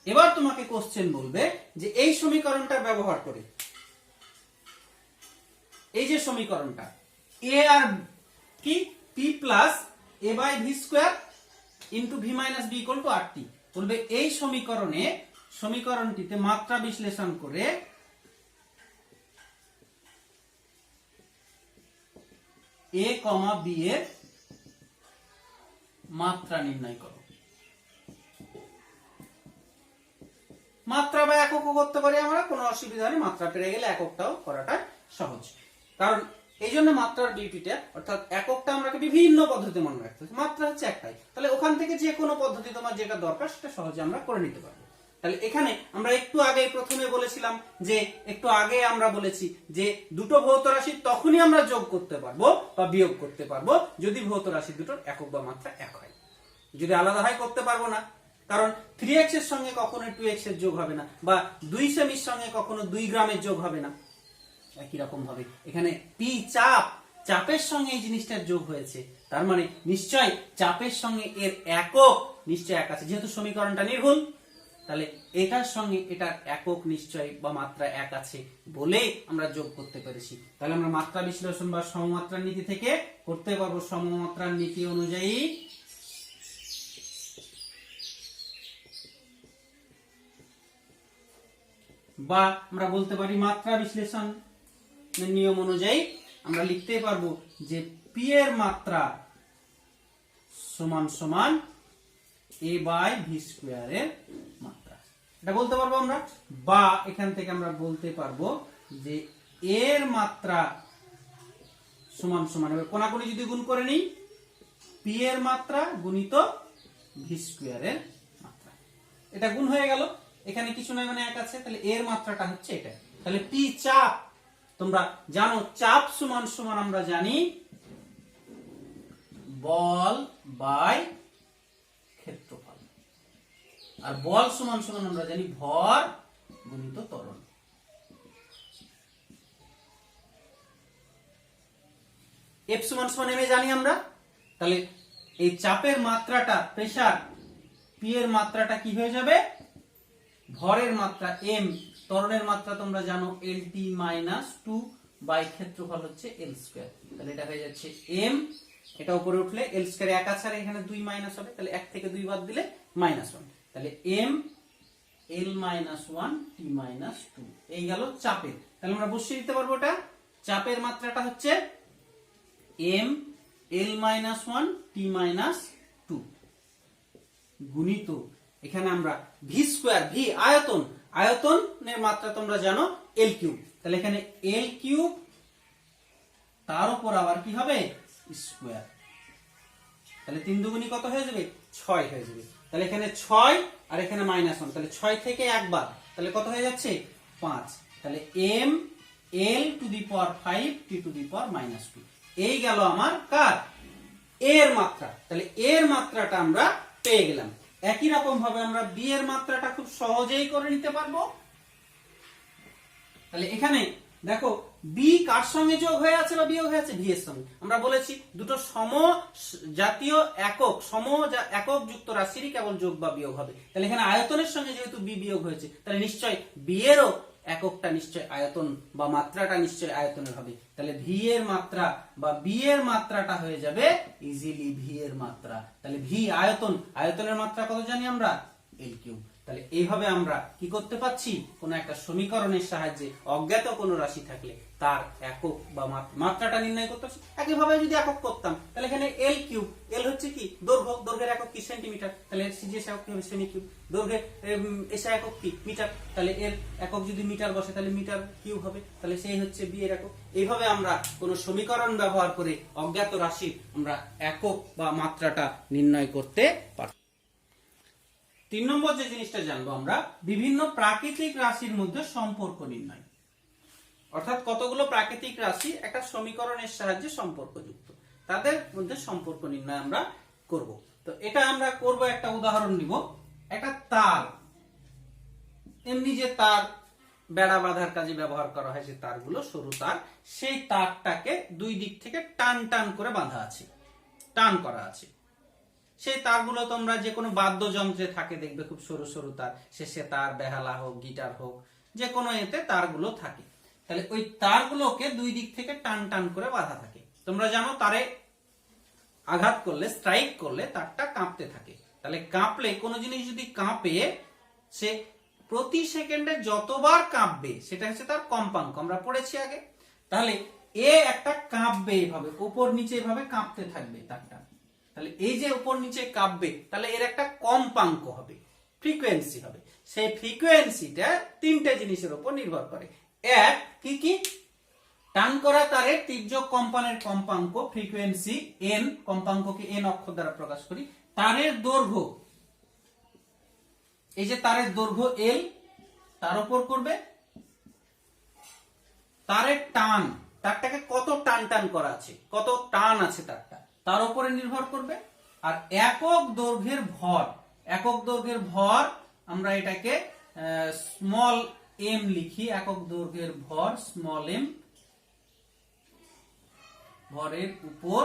এবার তোমাকে কোশ্চেন বলবে যে এই সমীকরণটা ব্যবহার করে, এই যে সমীকরণটা a আর কি P + A/v² * v - b = RT, বলবে এই সমীকরণটিতে মাত্রা বিশ্লেষণ করে a, b এর মাত্রা নির্ণয় করো। মাত্রা বা এককও করতে পারি আমরা, কোনো অসুবিধা নেই। মাত্রা পেরে গেলে এককটাও করাটা সহজ, কারণ এই জন্য মাত্রার বিউটিটা, অর্থাৎ এককটা আমরা বিভিন্ন পদ্ধতিতে মনে রাখতে হবে, মাত্রা হচ্ছে একটাই। তাহলে ওখান থেকে যে কোনো পদ্ধতি তোমার যেটা দরকার সেটা সহজে আমরা করে নিতে পারবো। তাহলে এখানে আমরা একটু আগে প্রথমে বলেছিলাম যে আমরা বলেছি যে দুটো ভৌত রাশি তখনই আমরা যোগ করতে পারবো বা বিয়োগ করতে পারবো যদি ভৌত রাশি দুটোর একক বা মাত্রা এক হয়। যদি আলাদা হয় করতে পারবো না, কারণ 3x এর সঙ্গে কখনো 2x এর যোগ হবে না, বা 2 সেমির সঙ্গে কখনো 2 গ্রামের যোগ হবে না। একই রকম ভাবে এখানে P চাপের সঙ্গে এই জিনিসটার যোগ হয়েছে, তার মানে নিশ্চয় চাপের সঙ্গে এর একক নিশ্চয় এক আছে, যেহেতু সমীকরণটা নির্ভুল। তাহলে এটার সঙ্গে এটার একক নিশ্চয় বা মাত্রা এক আছে বলে আমরা যোগ করতে পেরেছি। তাহলে আমরা মাত্রা বিশ্লেষণ বা সমমাত্রার নীতি থেকে করতে পারবো সমমাত্রার নীতি অনুযায়ী বা আমরা বলতে পারি মাত্রা বিশ্লেষণ নিয়ম অনুযায়ী আমরা লিখতে পারবো যে P এর মাত্রা সমান সমান A/v² এর মাত্রা। এটা বলতে পারবো আমরা, বা এখান থেকে আমরা বলতে পারবো যে এর মাত্রা সমান সমান, এবার কোনাকুনি যদি গুণ করে নিই, P এর মাত্রা গুণিত v² এর মাত্রা। এটা গুণ হয়ে গেল, এখানে কিছু নয় মানে এক আছে, তাহলে এর মাত্রাটা হচ্ছে এটা। তাহলে P চাপ, তোমরা জানো চাপ সমান সমান আমরা জানি বল বাই ক্ষেত্রফল, আর বল সমান সমান আমরা জানি ভর গুণিত ত্বরণ। F সমান সমান m জানি আমরা, তাহলে এই চাপের মাত্রাটা, প্রেসার P এর মাত্রাটা কি হয়ে যাবে? ভরের মাত্রা m, ত্বরণের মাত্রা তোমরা জানো LT-2 বাই ক্ষেত্রফল হচ্ছে L²। তাহলে এটা হয়ে যাচ্ছে m, এটা উপরে উঠলে L² এক আছে আর এখানে 2 মাইনাস হবে, তাহলে 1 থেকে 2 বাদ দিলে -1, তাহলে m L-1 T-2 এই গেল চাপের। তাহলে আমরা বসিয়ে দিতে পারবো এটা, চাপের মাত্রাটা হচ্ছে m L-1 T-2 গুণিত এখানে আমরা v², v আয়তনের মাত্রা তোমরা জানো L3, তাহলে এখানে এল কিউব তার উপর আবার কি হবে স্কোয়ার, তাহলে 3 দুগুণী কত হয়ে যাবে 6 হয়ে যাবে। তাহলে এখানে 6 আর এখানে -1, তাহলে 6 থেকে একবার, তাহলে কত হয়ে যাচ্ছে 5। তাহলে m l to the power 5 t to the power -2, এই গেল আমার কার এর মাত্রা। তাহলে এর মাত্রাটা আমরা পেয়ে গেলাম। একই রকম ভাবে আমরা b এর মাত্রাটা খুব সহজেই করে নিতে পারবো। তাহলে এখানে দেখো b কার সঙ্গে যোগ হয়ে আছে বা বিয়োগ হয়ে আছে v এর সঙ্গে। আমরা বলেছি দুটো সমজাতীয় একক একক যুক্ত রাশিরই কেবল যোগ বা বিয়োগ হবে। তাহলে এখানে আয়তনের সঙ্গে যেহেতু b বিয়োগ হয়েছে, তাহলে নিশ্চয় b এরও এককটা নিশ্চয় আয়তন বা মাত্রাটা নিশ্চয় আয়তনের হবে। তাহলে v এর মাত্রা বা b এর মাত্রাটা হয়ে যাবে ইজিলি v এর মাত্রা। তাহলে v আয়তনের মাত্রা কত জানি আমরা l কিউব। তাহলে এইভাবে আমরা কি করতে পারছি, কোন একটা সমীকরণের সাহায্যে অজ্ঞাত কোন রাশি থাকলে তার একক বা মাত্রাটা নির্ণয় করতে পারছি। একইভাবে যদি একক করতাম, তাহলে এখানে এল কিউব, এল হচ্ছে কি দৈর্ঘ্য, দৈর্ঘ্যের একক কি সেন্টিমিটার, তাহলে এর সিজিএস একক কি হবে সেমি কিউব। দৈর্ঘ্যের এসা একক কি মিটার, তাহলে এর একক যদি মিটার বসে তাহলে মিটার কিউব হবে, তাহলে সেই হচ্ছে বি এর একক। এইভাবে আমরা কোন সমীকরণ ব্যবহার করে অজ্ঞাত রাশির আমরা একক বা মাত্রাটা নির্ণয় করতে পারি। 3 নম্বর যে জিনিসটা জানবো আমরা, বিভিন্ন প্রাকৃতিক রাশির মধ্যে সম্পর্ক নির্ণয়। অর্থাৎ কতগুলো প্রাকৃতিক রাশি একটা সমীকরণের সাহায্যে সম্পর্কযুক্ত, তাদের মধ্যে সম্পর্ক নির্ণয় আমরা করব। তো এটা আমরা করব, একটা উদাহরণ নিব। একটা তার, এমনি যে তার বেড়া বাঁধার কাজে ব্যবহার করা হয়, যে তারগুলো সরু তার, সেই তারটাকে দুই দিক থেকে টান টান করে বাঁধা আছে, টান করা আছে। সেই তারগুলো তোমরা যে কোনো বাদ্যযন্ত্রে থাকে দেখবে, খুব সরু সরু তার, সে তার বেহালা হোক গিটার হোক যে কোনো এতে তারগুলো থাকে। তাহলে ওই তারগুলোকে দুই দিক থেকে টান টান করে বাঁধা থাকে। তোমরা জানো তারে আঘাত করলে, স্ট্রাইক করলে তারটা কাঁপতে থাকে। তাহলে কাঁপলে, কোনো জিনিস যদি কাঁপে, সে প্রতি সেকেন্ডে যতবার কাঁপবে সেটা হচ্ছে তার কম্পাঙ্ক, আমরা পড়েছি আগে। তাহলে এ একটা কাঁপবে এইভাবে, উপর নিচে এইভাবে কাঁপতে থাকবে তারটা। তাহলে এই যে উপর নিচে কাঁপবে, তাহলে এর একটা কম্পাঙ্ক হবে, ফ্রিকোয়েন্সি হবে। সেই ফ্রিকোয়েন্সিটা তিনটে জিনিসের উপর নির্ভর করে। এক, কি কি? টান করা তারের তির্যক কম্পনের কম্পাঙ্ক ফ্রিকোয়েন্সি এন, কম্পাঙ্ককে এন অক্ষর দ্বারা প্রকাশ করি। তারের দৈর্ঘ্য, এই যে তারের দৈর্ঘ্য এল, তার উপর করবে। তারের টান, তারটাকে কত টান টান করা আছে, কত টান আছে তারটা, তার উপরে নির্ভর করবে। আর একক দৈর্ঘ্যের ভর, একক দৈর্ঘ্যের ভর আমরা এটাকে স্মল এম লিখি। একক দৈর্ঘ্যের ভর স্মল এম, ভরের উপর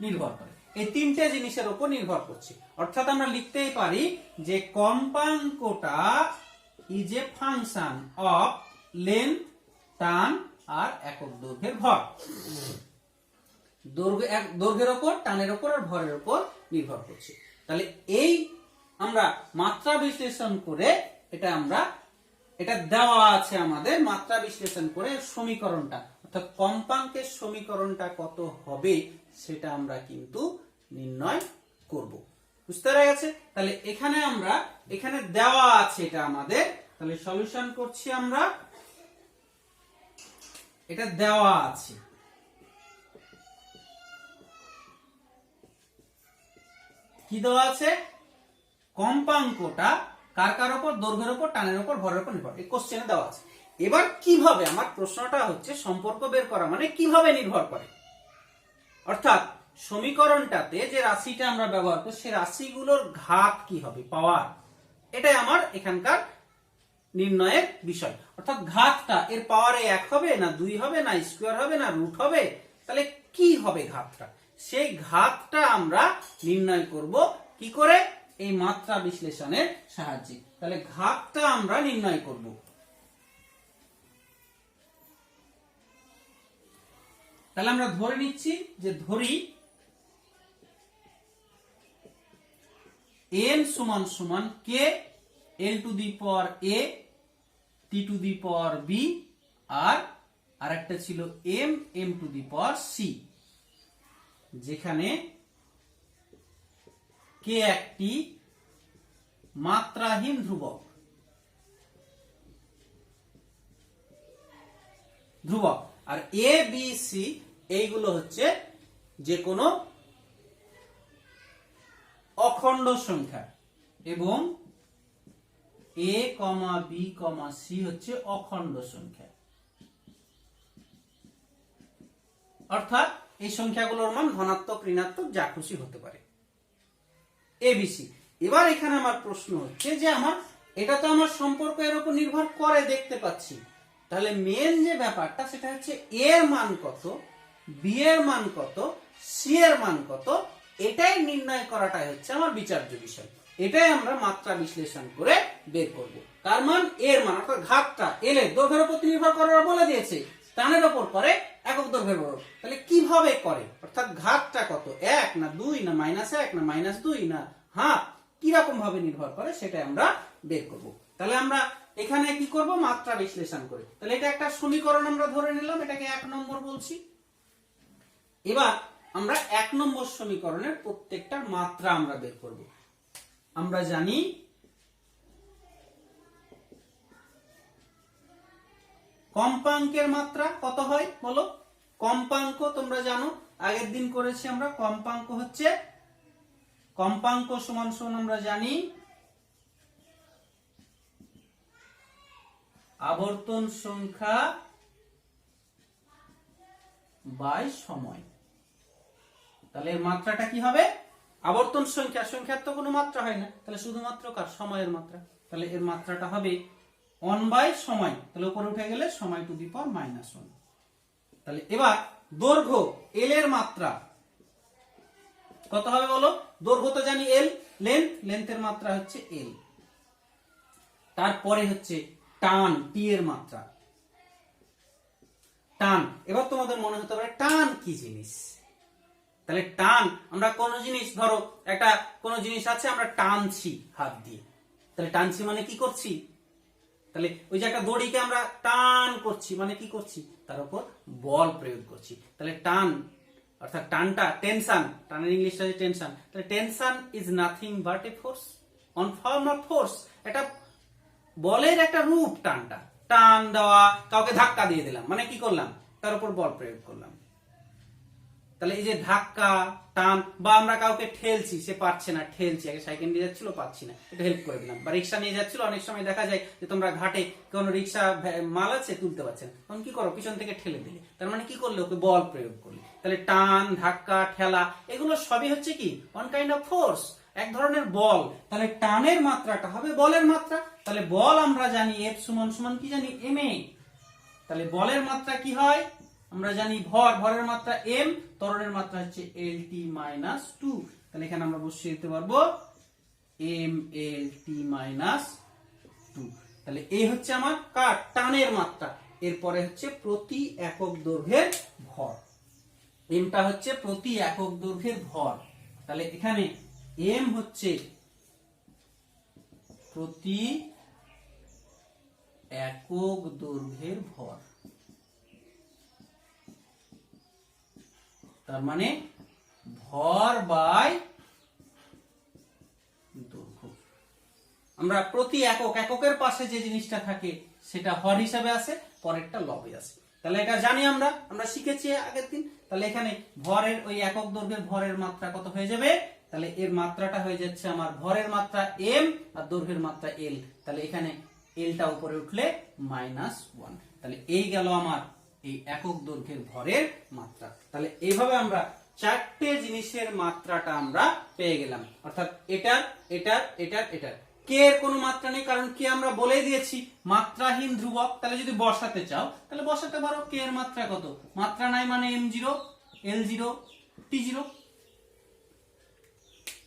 নির্ভর করে। এই তিনটে জিনিসের উপর নির্ভর করছে। অর্থাৎ আমরা লিখতেই পারি যে কম্পাঙ্কটা is a function of length, টান আর একক দৈর্ঘ্যের ভর। দৈর্ঘ্যের উপর, টানের উপর আর ভরের উপর নির্ভর করছে। তাহলে এই আমরা মাত্রা বিশ্লেষণ করে এটা দেওয়া আছে আমাদের, মাত্রা বিশ্লেষণ করে সমীকরণটা, অর্থাৎ কম্পাঙ্কের সমীকরণটা কত হবে সেটা আমরা কিন্তু নির্ণয় করব। বুঝতে পেরে গেছে? তাহলে এখানে দেওয়া আছে এটা আমাদের, তাহলে সলিউশন করছি আমরা। এটা দেওয়া আছে, কি দেওয়া আছে? কম্পাঙ্কটা কার কার উপর, দৈর্ঘ্যের উপর, টানের উপর, ভরের উপর নির্ভর। এই কোশ্চেনে দেওয়া আছে। এবার কিভাবে, আমার প্রশ্নটা হচ্ছে সম্পর্ক বের করা মানে কিভাবে নির্ভর করে। অর্থাৎ সমীকরণটাতে যে রাশিটা আমরা ব্যবহার করি, সেই রাশিগুলোর ঘাত কি হবে, পাওয়ার, এটাই আমার এখানকার নির্ণয়ের বিষয়। অর্থাৎ ঘাতটা এর পাওয়ারে 1 হবে না 2 হবে না স্কোয়ার হবে না রুট হবে, তাহলে কি হবে ঘাতটা? সেই ঘাতটা আমরা নির্ণয় করব কি করে? এই মাত্রা বিশ্লেষণের সাহায্যে। তাহলে ঘাতটা আমরা নির্ণয় করব। তাহলে আমরা ধরে নিচ্ছি যে ধরি n সমান সমান k l to the power a t to the power b আর আরেকটা ছিল m m to the power c, যেখানে k একটি মাত্রাহীন ধ্রুবক। ধ্রুবক, আর এ বি সি এইগুলো হচ্ছে যে কোনো অখণ্ড সংখ্যা, এবং এ কমা বি কমা সি হচ্ছে অখণ্ড সংখ্যা, অর্থাৎ এই সংখ্যাগুলোর মান ধনাত্মক ঋণাত্মক যা খুশি হতে পারে। এবিসি। এবার এখানে আমার প্রশ্ন হচ্ছে যে আমার এটা তো আমার সম্পর্ক এর উপর নির্ভর করে দেখতে পাচ্ছি, তাহলে মেন যে ব্যাপারটা সেটা হচ্ছে এর মান কত, বি এর মান কত, সি এর মান কত, এটাই নির্ণয় করাটাই হচ্ছে আমার বিচার্য বিষয়। এটাই আমরা মাত্রা বিশ্লেষণ করে বের করব। তার মান এর মান অর্থাৎ ঘাতটা এল এর দৈর্ঘ্যের উপর নির্ভর করে বলে দিয়েছে, টানের উপর করে, একক দৈর্ঘ্যের উপর। তাহলে কিভাবে করে, অর্থাৎ ঘাতটা কত, 1 না 2 না -1 না -2 না হাফ, কি রকম ভাবে নির্ভর করে সেটাই আমরা বের করব। তাহলে আমরা এখানে কি করব, মাত্রা বিশ্লেষণ করে। তাহলে এটা একটা সমীকরণ আমরা ধরে নিলাম, এটাকে 1 নম্বর বলছি। এবার আমরা 1 নম্বর সমীকরণের প্রত্যেকটা মাত্রা আমরা বের করব। আমরা জানি কম্পাঙ্কের মাত্রা কত হয় বলো, কম্পাঙ্ক তোমরা জানো, আগের দিন করেছি আমরা। কম্পাঙ্ক হচ্ছে, কম্পাঙ্ক সমান সমান আমরা জানি আবর্তন সংখ্যা বাই সময়। তাহলে এর মাত্রাটা কি হবে, আবর্তন সংখ্যা, সংখ্যার তো কোনো মাত্রা হয় না, তাহলে শুধুমাত্র কার, সময়ের মাত্রা। তাহলে এর মাত্রাটা হবে 1 বাই সময়, তাহলে উপরে উঠে গেলে সময় টু দি পাওয়ার -1। তাহলে এবার দৈর্ঘ্য এল এর মাত্রা কত হবে বলো, দৈর্ঘ্য তো জানি এল, লেন্থের মাত্রা হচ্ছে এল। তারপরে হচ্ছে টান, টি এর মাত্রা, টান। এবার তোমাদের মনে হতে পারে টান কি জিনিস। তাহলে টান, আমরা কোন জিনিস, ধরো একটা কোন জিনিস আছে, আমরা টানছি হাত দিয়ে, তাহলে টানছি মানে কি করছি, তাহলে ওই যে একটা দড়িকে আমরা টান করছি মানে কি করছি, তার উপর বল প্রয়োগ করছি। তাহলে টান অর্থাৎ টানটা টেনশন, টানের ইংলিশটা হচ্ছে টেনশন। তাহলে tension is nothing but A force, on form of force. এটা বলের একটা রূপ টানটা, টান দেওয়া, কাউকে ধাক্কা দিয়ে দিলাম মানে কি করলাম, তার উপর বল প্রয়োগ করলাম। তাহলে এই যে ধাক্কা, টান, বা আমরা কাউকে ঠেলছি, সে পারছে না, ঠেলছি, আগে সাইকেল নিয়ে যাচ্ছিল পাচ্ছি না, একটু হেল্প করে দিলাম। বা রিক্সা নিয়ে যাচ্ছিল, অনেক সময় দেখা যায় যে তোমরা ঘাটে কোন রিক্সা মাল আছে তুলতে পারছেন, তখন কি করো, পিছন থেকে ঠেলে দিলে, তার মানে কি করলে, ওকে বল প্রয়োগ করলে। তাহলে টান, ধাক্কা, ঠেলা, এগুলো সবই হচ্ছে কি, ওয়ান কাইন্ড অফ ফোর্স, এক ধরনের বল। তাহলে টানের মাত্রাটা হবে বলের মাত্রা। তাহলে বল আমরা জানি এফ সমান সমান কি জানি, এম এ। তাহলে বলের মাত্রা কি হয়, আমরা জানি ভর, ভরের মাত্রা এম, ত্বরণের মাত্রা হচ্ছে এল টি মাইনাস 2। তাহলে এখানে আমরা বসিয়ে দিতে পারবো এম এল টি মাইনাস 2। তাহলে এই হচ্ছে আমার কার, টানের মাত্রা। এরপরে হচ্ছে প্রতি একক দৈর্ঘ্যের ভর, এমটা হচ্ছে প্রতি একক দৈর্ঘ্যের ভর। তাহলে এখানে এম হচ্ছে প্রতি একক দৈর্ঘ্যের ভর, তার মানে ভর বাই দৈর্ঘ্য। আমরা প্রতি একক, এককের পাশে যে জিনিসটা থাকে সেটা হর হিসাবে আসে, পরেরটা লবে আসে। তাহলে এটা জানি আমরা, আমরা শিখেছি আগের দিন। তাহলে এখানে ভরের, ওই একক দৈর্ঘ্যের ভরের মাত্রা কত হয়ে যাবে, তাহলে এর মাত্রাটা হয়ে যাচ্ছে আমার ভরের মাত্রা এম আর দৈর্ঘ্যের মাত্রা এল। তাহলে এখানে এলটা উপরে উঠলে -1। তাহলে এই গেল আমার এই একক দৈর্ঘ্যের ভরের মাত্রা। তাহলে এইভাবে আমরা চারটে জিনিসের মাত্রাটা আমরা পেয়ে গেলাম, অর্থাৎ এটার, এটার, এটার, এটার। কে এর কোনো মাত্রা নেই, কারণ কে আমরা বলে দিয়েছি মাত্রাহীন ধ্রুবক। তাহলে যদি বসাতে চাও তাহলে বসাতে পারো, কে এর মাত্রা কত, মাত্রা নাই মানে m0, l0, t0।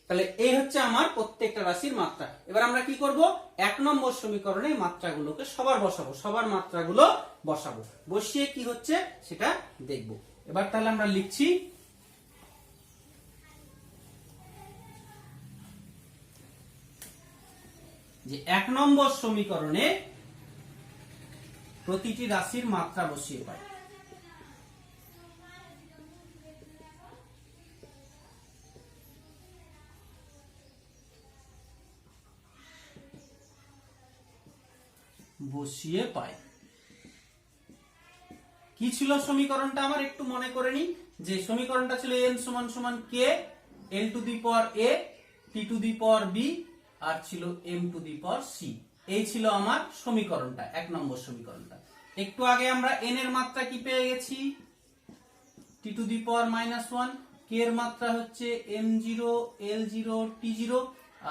তাহলে এই হচ্ছে আমার প্রত্যেকটা রাশির মাত্রা। এবার আমরা কি করব, 1 নম্বর সমীকরণে মাত্রাগুলোকে সবার বসাবো, সবার মাত্রাগুলো বসাবো, বসিয়ে কি হচ্ছে সেটা দেখব। এবার তাহলে আমরা লিখছি যে 1 নম্বর সমীকরণে প্রতিটি রাশির মাত্রা বসিয়ে পাই। বসিয়ে পাই। কি ছিল সমীকরণটা আমার একটু মনে করে নি, যে সমীকরণটা ছিল n সমান সমান k l to the power a t to the power b আর ছিল m to the power c। এই ছিল আমার সমীকরণটা, 1 নম্বর সমীকরণটা। একটু আগে আমরা n এর মাত্রা কি পেয়ে গেছি, t to the power -1, k এর মাত্রা হচ্ছে m0 l0 t0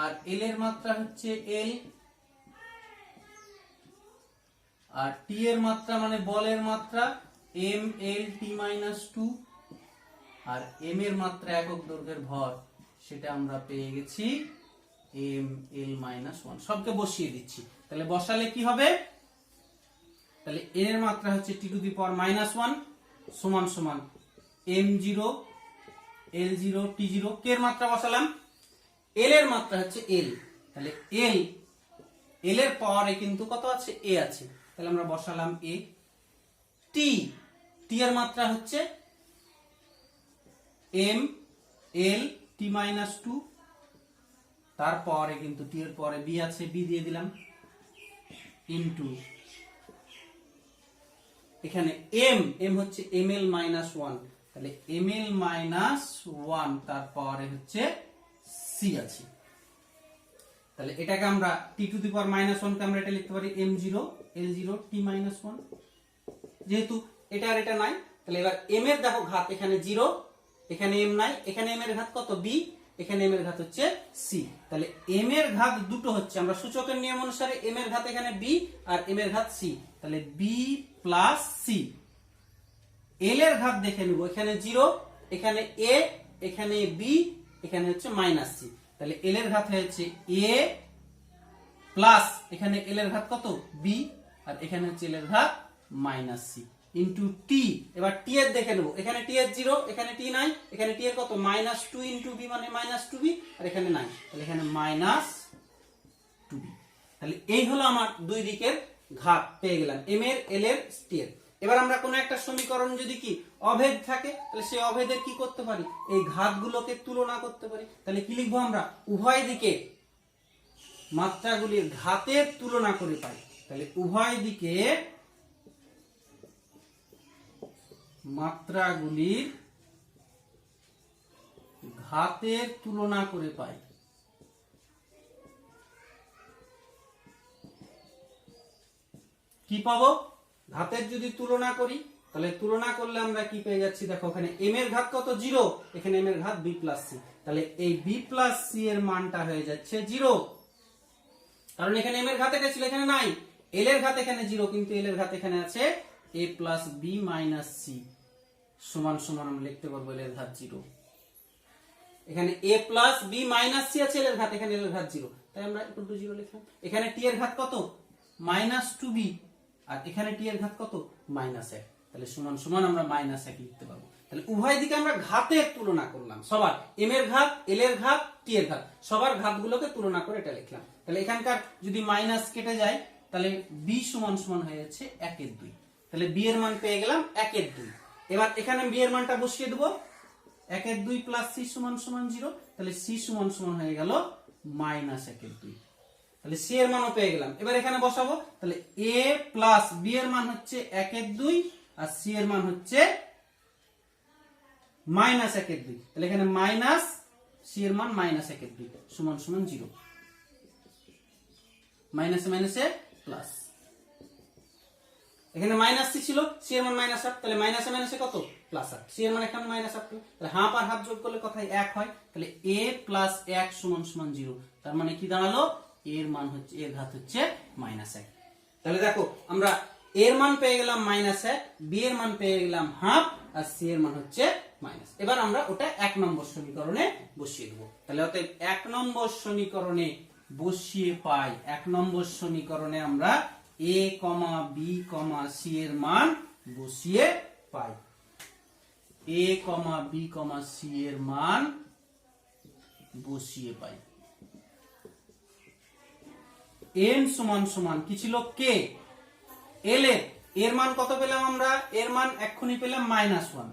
আর l এর মাত্রা হচ্ছে l, আর t এর মাত্রা মানে বলের মাত্রা m l t-2 আর m এর মাত্রা একক দৈর্ঘ্যের ভর, সেটা আমরা পেয়ে গেছি m l-1। সবকে বসিয়ে দিচ্ছি, তাহলে বসালে কি হবে, তাহলে n এর মাত্রা হচ্ছে t টু দি পাওয়ার -1 সমান সমান m0 l0 t0, k এর মাত্রা বসালাম, l এর মাত্রা হচ্ছে l, তাহলে l এর পাওয়ারে কিন্তু কত আছে, a আছে, তাহলে আমরা বসালাম a। t এর মাত্রা হচ্ছে m l t-2, তারপরে কিন্তু t এর পরে b আছে, b দিয়ে দিলাম, ইনটু এখানে m হচ্ছে ml-1, তাহলে ml-1 তারপরে হচ্ছে c আছে, তাহলে এটাকে আমরা t টু দি পাওয়ার -1 কে আমরা এটা লিখতে পারি m0 l0 t-1, যেহেতু এটা আর এটা নাই, তাহলে এবার m এর দেখো ঘাত এখানে 0, এখানে m নাই, এখানে m এর ঘাত কত b, এখানে m এর ঘাত হচ্ছে c, তাহলে m এর ঘাত দুটো হচ্ছে, আমরা সূচকের নিয়ম অনুসারে m এর ঘাত এখানে b আর m এর ঘাত c, তাহলে b প্লাস c। l এর ঘাত দেখে নিব, এখানে 0, এখানে a, এখানে b, এখানে হচ্ছে -c, তাহলে l এর ঘাত হচ্ছে a প্লাস এখানে l এর ঘাত কত b আর এখানে হচ্ছে l এর ঘাত -c ইনটু t। এবার t এর দেখে নেব, এখানে t এর 0, এখানে t নাই, এখানে t এর কত -2 ইনটু b মানে -2b আর এখানে নাই, তাহলে এখানে -2b। তাহলে এই হলো আমার দুই দিকের ঘাত পেয়ে গেলাম, m এর, l এর, t এর। এবার আমরা কোন একটা সমীকরণ যদি কি অভেদ থাকে, তাহলে সেই অভেদের কি করতে পারি, এই ঘাতগুলোকে তুলনা করতে পারি। তাহলে কি লিখবো আমরা, উভয় দিকে মাত্রাগুলির ঘাতের তুলনা করে পাই, তাহলে উভয় দিকে মাত্রাগুলির ঘাতের তুলনা করে পাই। কি পাবো, ঘাতের যদি তুলনা করি, তাহলে তুলনা করলে আমরা কি পেয়ে যাচ্ছি, দেখো এখানে m এর ঘাত কত 0, এখানে m এর ঘাত b প্লাস c, তাহলে এই b প্লাস c এর মানটা হয়ে যাচ্ছে 0, কারণ এখানে m এর ঘাত এটা ছিল, এখানে নাই, l এর ঘাত এখানে 0 কিন্তু l এর ঘাত এখানে আছে a plus b minus c সমান সমান আমরা লিখতে পারবো l এর ঘাত 0, এখানে a plus b minus c আছে, l এর ঘাত, এখানে l এর ঘাত 0, তাই আমরা ইকুয়াল টু 0 লিখলাম। এখানে t এর ঘাত কত -2b আর এখানে t এর ঘাত কত -1, তাহলে সমান সমান আমরা -1 লিখতে পারবো। তাহলে উভয় দিকে আমরা ঘাতের তুলনা করলাম, সবার m এর ঘাত, l এর ঘাত, t এর ঘাত, সবার ঘাতগুলোকে তুলনা করে এটা লিখলাম। তাহলে এখানকার যদি মাইনাস কেটে যায়, তাহলে b সমান সমান হয়ে যাচ্ছে 1/2, তাহলে b এর মান পেয়ে গেলাম 1/2। এবার এখানে b এর মানটা বসিয়ে দেব, 1/2 প্লাস c সমান সমান 0, তাহলে c সমান সমান হয়ে গেল -1/2, তাহলে c এর মানও পেয়ে গেলাম। এবার এখানে বসাবো, তাহলে a প্লাস b এর মান হচ্ছে 1/2 আর c এর মান হচ্ছে -1/2, তাহলে এখানে মাইনাস c এর মান -1/2 সমান সমান 0, মাইনাসে মাইনাসে প্লাস, এখানে -c ছিল, c এর মান -8, তাহলে মাইনাসে মাইনাসে কত +8, c এর মান এখানে -8, তাহলে হাফ আর হাফ যোগ করলে কথায় 1 হয়, তাহলে a প্লাস 1 সমান সমান 0, তার মানে কি দাঁড়ালো, এর মান হচ্ছে, এর ঘাত হচ্ছে -1। তাহলে দেখো আমরা এর মান পেয়ে গেলাম -1, b এর মান পেয়ে গেলাম হাফ আর c এর মান হচ্ছে মাইনাস। এবার আমরা ওটা 1 নম্বর সমীকরণে বসিয়ে দেব। তাহলে অতএব 1 নম্বর সমীকরণে বসিয়ে পাই, 1 নম্বর সমীকরণে আমরা a, b, c এর মান বসিয়ে পাই, a, b, c এর মান বসিয়ে পাই। n সমান সমান কি ছিল, k, l এর মান কত পেলাম আমরা, এর মান এক্ষুনি পেলাম -1,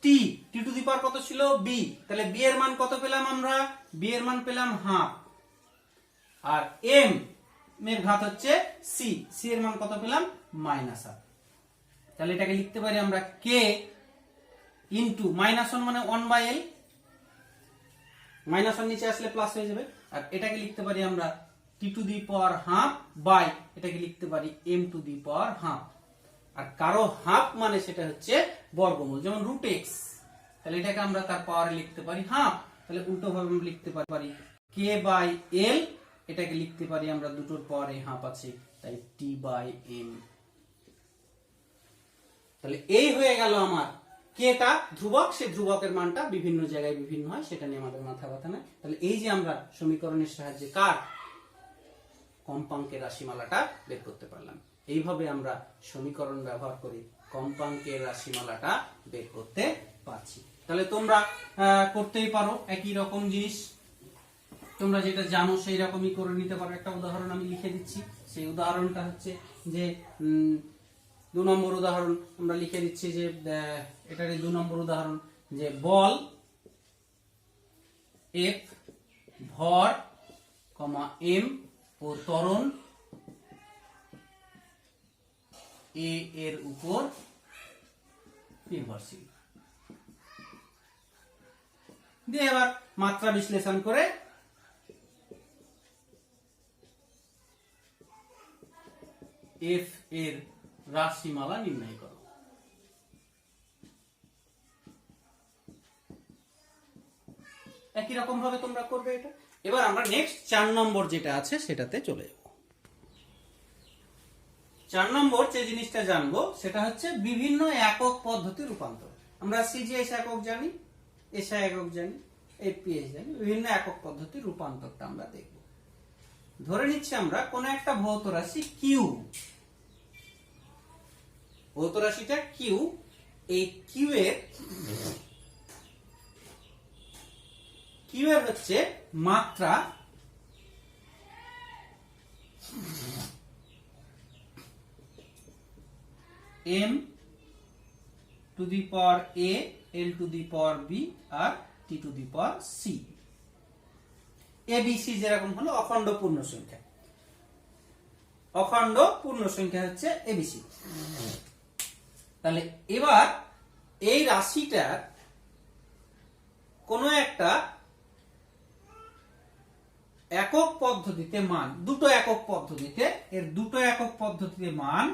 t টু দি পাওয়ার কত ছিল b, তাহলে b এর মান কত পেলাম আমরা, b এর মান পেলাম হাফ, আর m এর ঘাত হচ্ছে c, c এর মান কত পেলাম -8, তাহলে এটাকে লিখতে পারি আমরা কে ইন্টু -1 মানে 1/l, -1 নিচে আসলে প্লাস হয়ে যাবে। আর এটাকে লিখতে পারি আমরা t to the power half by এটাকে লিখতে পারি m to the power half. আর কারো হাফ মানে সেটা হচ্ছে বর্গমূল, যেমন √x, তাহলে এটাকে আমরা তার পাওয়ারে লিখতে পারি হাফ। তাহলে উল্টো ভাবে আমরা লিখতে পারি k বাই l, এটাকে লিখতে পারি আমরা দুটোর পাওয়ারে হাফ আছে, তাই t বাই m। তাহলে এই হয়ে গেল আমার কেটা ধ্রুবক, সে ধ্রুবকের মানটা বিভিন্ন জায়গায় বিভিন্ন হয়, সেটা নিয়ে আমাদের মাথা ব্যথা নাই। তাহলে এই যে আমরা সমীকরণের সাহায্যে কার কম্পাঙ্কের রাশিমালাটা বের করতে পারলাম। এইভাবে আমরা সমীকরণ ব্যবহার করে কম্পাঙ্কের রাশিমালাটা বের করতে পারছি। তাহলে তোমরা করতেই পারো একই রকম জিনিস, তোমরা যেটা জানো সেই রকমই করে নিতে পারো। একটা উদাহরণ আমি লিখে দিচ্ছি, সেই উদাহরণটা হচ্ছে যে 2 নম্বর উদাহরণ আমরা লিখে দিচ্ছি যে এটারই 2 নম্বর উদাহরণ, যে বল F ভর m ও ত্বরণ a এর উপর নির্ভরশীল। দিয়ে এবার মাত্রা বিশ্লেষণ করে f এর রাশিমালা নির্ণয় করো। একই রকম ভাবে তোমরা করবে এটা। এবার আমরা নেক্সট 4 নম্বর যেটা আছে সেটাতে চলে যাব। 4 নম্বর যে জিনিসটা জানবো সেটা হচ্ছে বিভিন্ন একক পদ্ধতি রূপান্তর। আমরা সিজিএস একক জানি, এসআই একক জানি, এপিএস জানি, বিভিন্ন একক পদ্ধতি রূপান্তরটা আমরা দেখব। ধরে নিচ্ছি আমরা কোন একটা ভৌত রাশি কিউ, ভৌত রাশিটা কিউ, এই কিউ এর হচ্ছে মাত্রা m to the power a, l to the power b আর t to the power c। abc যেরকম হলো অখণ্ড পূর্ণ সংখ্যা, অখণ্ড পূর্ণ সংখ্যা হচ্ছে abc। তাহলে এবার এই রাশিটার কোন একটা একক পদ্ধতিতে মান, দুটো একক পদ্ধতিতে, এর দুটো একক পদ্ধতিতে মান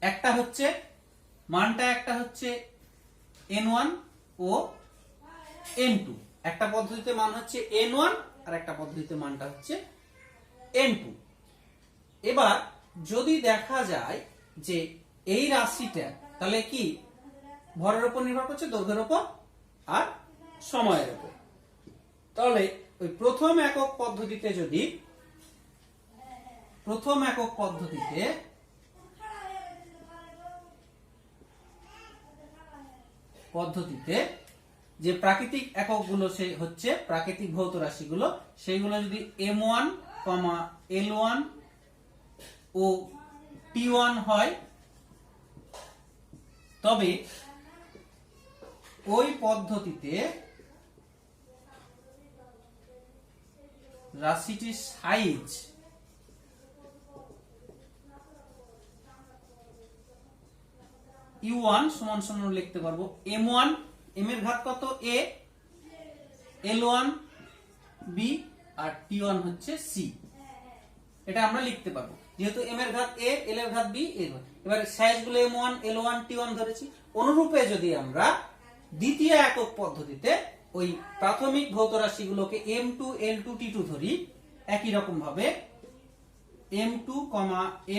একটা হচ্ছে মানটা একটা হচ্ছে n1 ও n2, একটা পদ্ধতিতে মান হচ্ছে n1 আর একটা পদ্ধতিতে মানটা হচ্ছে n2। এবার যদি দেখা যায় যে এই রাশিটা তাহলে কি ভরের উপর নির্ভর করছে, দৈর্ঘ্যের উপর আর সময়ের উপর, তাহলে ওই প্রথম একক পদ্ধতিতে যদি যে প্রাকৃতিক এককগুলো সে হচ্ছে প্রাকৃতিক ভৌত রাশিগুলো, সেইগুলো যদি m1, l1 ও t1 হয়, তবে ওই পদ্ধতিতে রাশিটির সাইজ u1 সমান সমান লিখতে পারবো m1, m এর ঘাত কত a, l1 b R t1 হচ্ছে c। এটা আমরা লিখতে পারবো যেহেতু m এর ঘাত a, l এর ঘাত b, এবার সাইজগুলো m1, l1, t1 ধরেছি। অনুরূপে যদি আমরা দ্বিতীয় একক পদ্ধতিতে ওই প্রাথমিক ভৌত রাশিগুলোকে m2, l2, t2 ধরি, একই রকম ভাবে m2,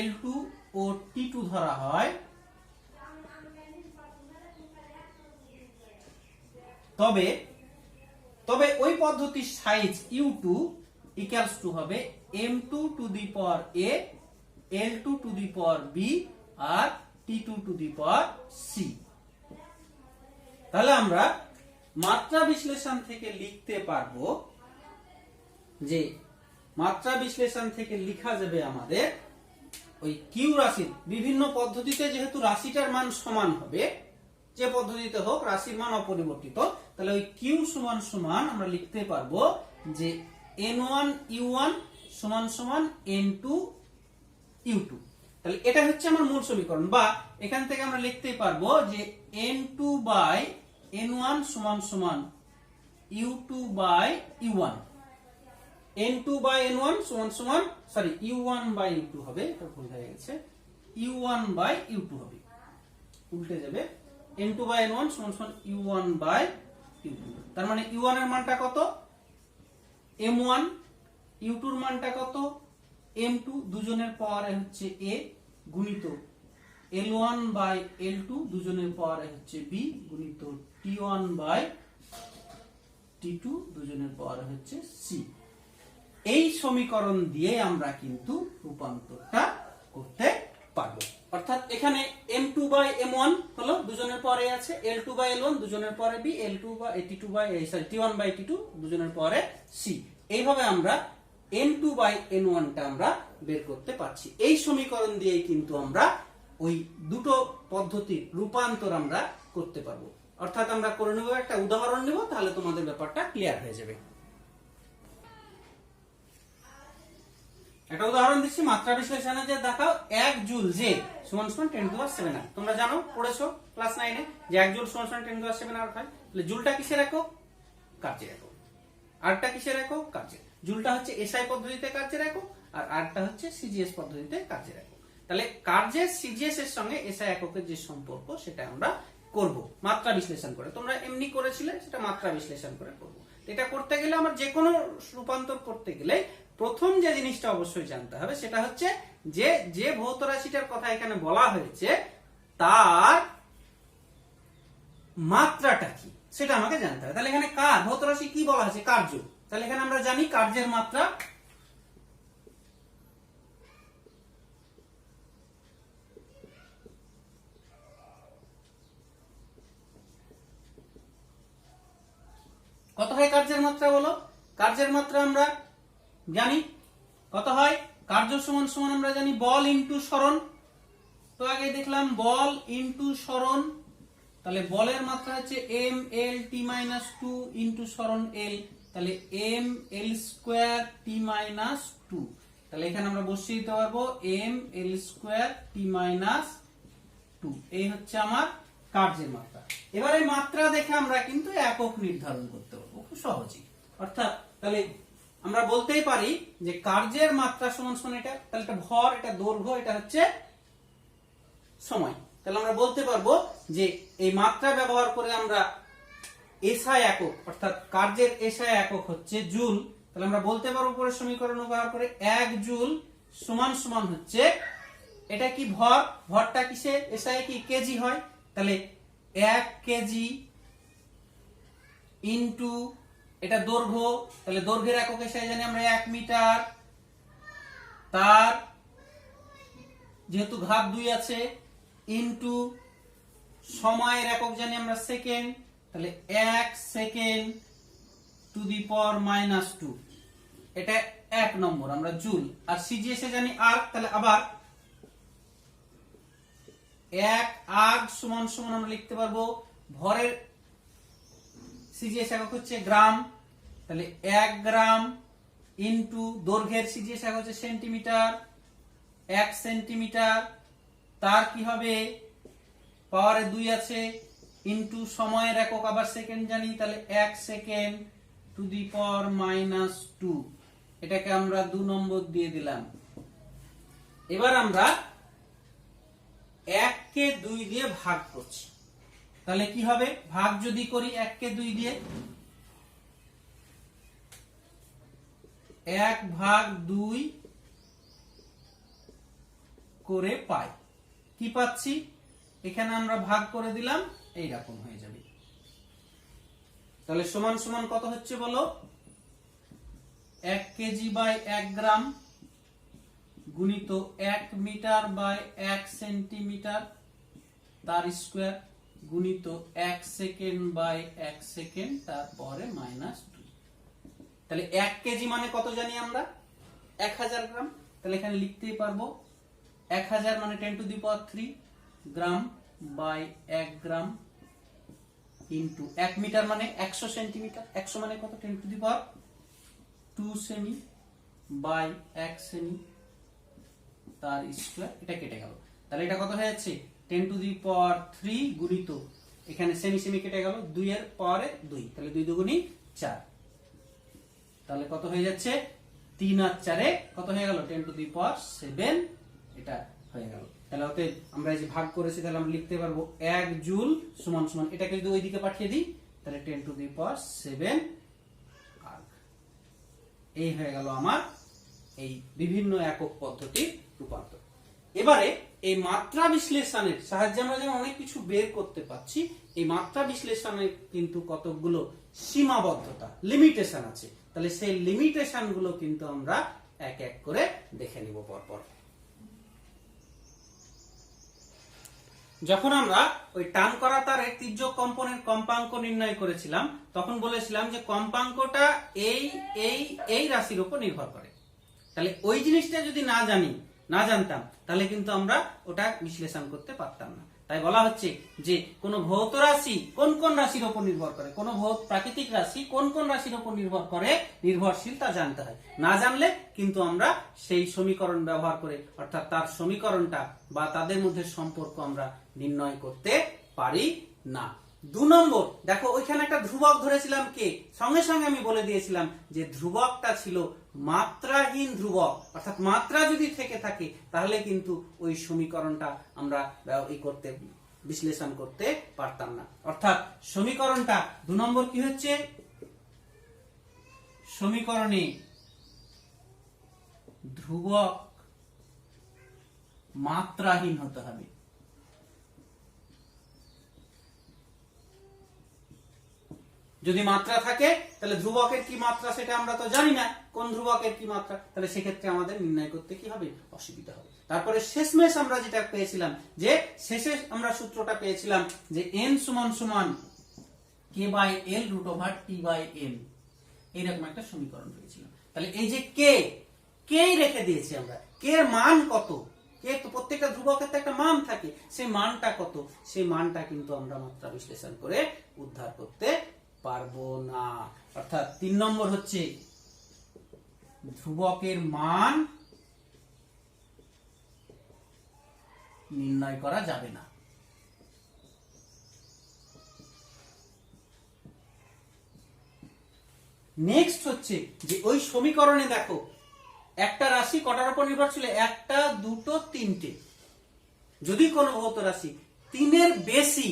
l2 ও t2 ধরা হয়, তবে ওই পদ্ধতির সাইজ u2 ইকুয়ালস টু হবে m2 to the power a, l2 to the power b আর t2 to the power c। তাহলে আমরা মাত্রা বিশ্লেষণ থেকে লিখতে পারবো যে মাত্রা বিশ্লেষণ থেকে লেখা যাবে আমাদের ওই কিউ রাশির বিভিন্ন পদ্ধতিতে যেহেতু রাশিটার মান সমান হবে, যে পদ্ধতিতে হোক রাশির মান অপরিবর্তিত, তাহলে ওই কিউ সমান সমান আমরা লিখতে পারবো যে n1 u1 সমান সমান n2 u2। তাহলে এটা হচ্ছে আমার মূল সমীকরণ, বা এখান থেকে আমরা লিখতেই পারবো যে n2 বাই n1 সমান সমান u2 by u1। n2 by n1 সমান সমান u1 বাই u2 হবে, এটা ভুল হয়ে গেছে, u1 বাই u2 হবে, উল্টে যাবে। n2 বাই n1 সমান সমান u1 বাই u2। তার মানে u1 এর মানটা কত m1, u2 এর মানটা কত m2, দুজনের পাওয়ারে হচ্ছে a, গুণিত l1 বাই l2, দুজনের পাওয়ারে হচ্ছে b, গুণিত t1 বাই t2, দুজনের পাওয়ারে হচ্ছে c। এই সমীকরণ দিয়ে আমরা কিন্তু রূপান্তরটা করতে পারবো। অর্থাৎ এখানে m2 বাই m1 হলো দুজনের পরে আছে, l2 বাই l1 দুজনের পরে b, l2 by t2 by t1 by t2 দুজনের পরে c। এইভাবে আমরা n2 বাই n1 টা আমরা বের করতে পারছি। এই সমীকরণ দিয়েই কিন্তু আমরা ওই দুটো পদ্ধতির রূপান্তর আমরা করতে পারবো। অর্থাৎ আমরা করে নেব, একটা উদাহরণ নেব, তাহলে তোমাদের ব্যাপারটা ক্লিয়ার হয়ে যাবে। একটা উদাহরণ দিচ্ছি, মাত্রা বিশ্লেষণে যে দেখাও 1 জুল জে সমান সমান 10⁷ আর। তোমরা জানো, পড়েছো ক্লাস 9 এ যে 1 জুল সমান সমান 10⁷ আর হয়। তাহলে জুলটা কিসের একক? কার্যের একক। আরটা কিসের একক? কার্যের। জুলটা হচ্ছে এসআই পদ্ধতিতে কার্যের একক, আর আরটা হচ্ছে সিজিএস পদ্ধতিতে কার্যের একক। তাহলে কার্যের সিজিএস এর সঙ্গে এসআই এককের যে সম্পর্ক সেটা আমরা করব মাত্রা বিশ্লেষণ করে। তোমরা এমনি করেছিলে, সেটা মাত্রা বিশ্লেষণ করে করব। এটা করতে গেলে আমার যে কোনো রূপান্তর করতে গেলে প্রথম যে জিনিসটা অবশ্যই জানতে হবে সেটা হচ্ছে যে যে ভৌত রাশিটার কথা এখানে বলা হয়েছে তার মাত্রাটা কি সেটা আমাকে জানতে হবে। তাহলে এখানে কার ভৌত রাশি কি বলা হয়েছে? কার্য। তাহলে এখানে আমরা জানি কার্যের মাত্রা কত হয়? কার্যের মাত্রা বলো। কার্যের মাত্রা আমরা জানি কত হয়। কার্য সমান সমান আমরা জানি বল ইনটু সরণ। তো আগে দেখলাম বল ইনটু সরণ, তাহলে বলের মাত্রা হচ্ছে m l t - 2 ইনটু সরণ l, তাহলে m l স্কয়ার t - 2। তাহলে এখানে আমরা বসিয়ে দিতে পারবো m l স্কয়ার t - 2। এই হচ্ছে আমার কার্যের মাত্রা। এবারে মাত্রা দেখে আমরা কিন্তু একক নির্ধারণ করতে পারবো খুব সহজেই। অর্থাৎ তাহলে আমরা বলতেই পারি যে কার্যের মাত্রা সমান সমান এটা, তাহলে এটা ভর, এটা দৈর্ঘ্য, এটা হচ্ছে সময়। তাহলে আমরা বলতে পারবো যে এই মাত্রা ব্যবহার করে আমরা এসআই একক অর্থাৎ কার্যের এসআই একক হচ্ছে জুল। তাহলে আমরা বলতে পারবো পরের সমীকরণ ব্যবহার করে 1 জুল সমান সমান হচ্ছে, এটা কি ভর, ভরটা কিসে এসআই কি কেজি হয়, তাহলে 1 কেজি ইনটু এটা দৈর্ঘ্য, তাহলে দৈর্ঘ্যের একক এসআই জানি আমরা 1 মিটার, তার যেহেতু ঘাত 2 আছে, ইনটু সময়ের একক জানি আমরা সেকেন্ড, তাহলে 1 সেকেন্ড টু দি পাওয়ার -2। এটা 1 নম্বর আমরা জুল। আর সিজিএস এ জানি আর্ক, তাহলে আবার 1 আর্ক সমান সমান আমরা লিখতে পারবো ভরের সিজিএস একক হচ্ছে গ্রাম, তাহলে 1 গ্রাম ইনটু দৈর্ঘ্যের সিজিএস একক হচ্ছে সেন্টিমিটার, 1 সেন্টিমিটার, তার কি হবে পাওয়ারে 2 আছে, ইনটু সময়ের একক আবার সেকেন্ড জানি, তাহলে 1 সেকেন্ড টু দি পাওয়ার -2। এটাকে আমরা 2 নম্বর দিয়ে দিলাম। এবার আমরা 1 কে 2 দিয়ে ভাগ করছি, তাহলে কি হবে? ভাগ যদি করি 1 কে 2 দিয়ে, 1/2 করে পাই। কি পাচ্ছি? এখানে আমরা ভাগ করে দিলাম, এইরকম হয়ে যাবে। তাহলে সমান সমান কত হচ্ছে বলো? 1 কেজি বাই 1 গ্রাম গুণিত 1 মিটার বাই 1 সেন্টিমিটার তার স্কয়ার গুণিত 1 সেকেন্ড বাই 1 সেকেন্ড তারপরে -2। তাহলে 1 কেজি মানে কত জানি আমরা? 1000 গ্রাম। তাহলে এখানে লিখতেই পারবো 1000 মানে 10⁻³ গ্রাম বাই 1 গ্রাম ইনটু 1 মিটার মানে 100 সেন্টিমিটার। 100 মানে কত? 10⁻³ 2 সেমি বাই 1 সেমি তার স্কয়ার, এটা কেটে গেল। তাহলে এটা কত হয়ে যাচ্ছে 10 টু দি পাওয়ার 3 গুণিত এখানে সেমি সেমি কেটে গেল 2 এর পাওয়ারে 2, তাহলে 2 দুগুণী 4। তাহলে কত হয়ে যাচ্ছে 3 আর 4 এ কত হয়ে গেল 10 টু দি পাওয়ার 7 এটা হয়ে গেল। তাহলে অতএব আমরা এই যে ভাগ করেছি তাহলে আমরা লিখতে পারবো 1 জুল সমান সমান এটাকে যদি ওইদিকে পাঠিয়ে দিই তাহলে 10 টু দি পাওয়ার 7 আর্গ। এই হয়ে গেল আমার এই বিভিন্ন একক পদ্ধতির রূপান্তর। এবারে এই মাত্রা বিশ্লেষণের সাহায্যে আমরা যেমন অনেক কিছু বের করতে পারছি, এই মাত্রা বিশ্লেষণের কিন্তু কতগুলো সীমাবদ্ধতা লিমিটেশন আছে। তাহলে সেই লিমিটেশন গুলো কিন্তু আমরা এক এক করে দেখে নিব পরপর। যখন আমরা ওই টান করা তারের তির্যক কম্পনের কম্পাঙ্ক নির্ণয় করেছিলাম তখন বলেছিলাম যে কম্পাঙ্কটা এই এই এই রাশির উপর নির্ভর করে। তাহলে ওই জিনিসটা যদি না জানতাম তাহলে কিন্তু আমরা ওটা বিশ্লেষণ করতে পারতাম না। তাই বলা হচ্ছে যে কোন ভৌত রাশি কোন কোন রাশির উপর নির্ভর করে, কোন ভৌত প্রাকৃতিক রাশি কোন কোন রাশির উপর নির্ভর করে নির্ভরশীল তা জানতে হয়। না জানলে কিন্তু আমরা সেই সমীকরণ ব্যবহার করে অর্থাৎ তার সমীকরণটা বা তাদের মধ্যে সম্পর্ক আমরা নির্ণয় করতে পারি না। 2 নম্বর দেখো ওইখানে একটা ধ্রুবক ধরেছিলাম কে, সঙ্গে সঙ্গে আমি বলে দিয়েছিলাম যে ধ্রুবকটা ছিল মাত্রাহীন ধ্রুবক, অর্থাৎ মাত্রা যদি থেকে থাকে তাহলে কিন্তু ওই সমীকরণটা আমরা বিশ্লেষণ করতে পারতাম না। অর্থাৎ সমীকরণটা 2 নম্বর কি হচ্ছে, সমীকরণে ধ্রুবক মাত্রাহীন হতে হবে। যদি মাত্রা থাকে তাহলে ধ্রুবকের কি মাত্রা সেটা আমরা তো জানি না, কোন ধ্রুবকের কি মাত্রা, তাহলে সেক্ষেত্রে আমাদের নির্ণয় করতে কি হবে অসুবিধা হবে। তারপরে শেষমেশ আমরা যেটা পেয়েছিলাম যে শেষে আমরা সূত্রটা পেয়েছিলাম যে n সমান সমান k by l root over t by m, এইরকম একটা সমীকরণ পেয়েছিলাম। তাহলে এই যে k রেখে দিয়েছি আমরা, k এর মান কত, কে তো প্রত্যেকটা ধ্রুবকের তো একটা মান থাকে, সেই মানটা কত সেই মানটা কিন্তু আমরা মাত্রা বিশ্লেষণ করে উদ্ধার করতে পারবো না। অর্থাৎ 3 নম্বর হচ্ছে ধ্রুবকের মান নির্ণয় করা যাবে না। নেক্সট হচ্ছে যে ওই সমীকরণে দেখো একটা রাশি কটার উপর নির্ভর ছিল, 1টা 2টো 3টে। যদি কোনো ভৌত রাশি 3-এর বেশি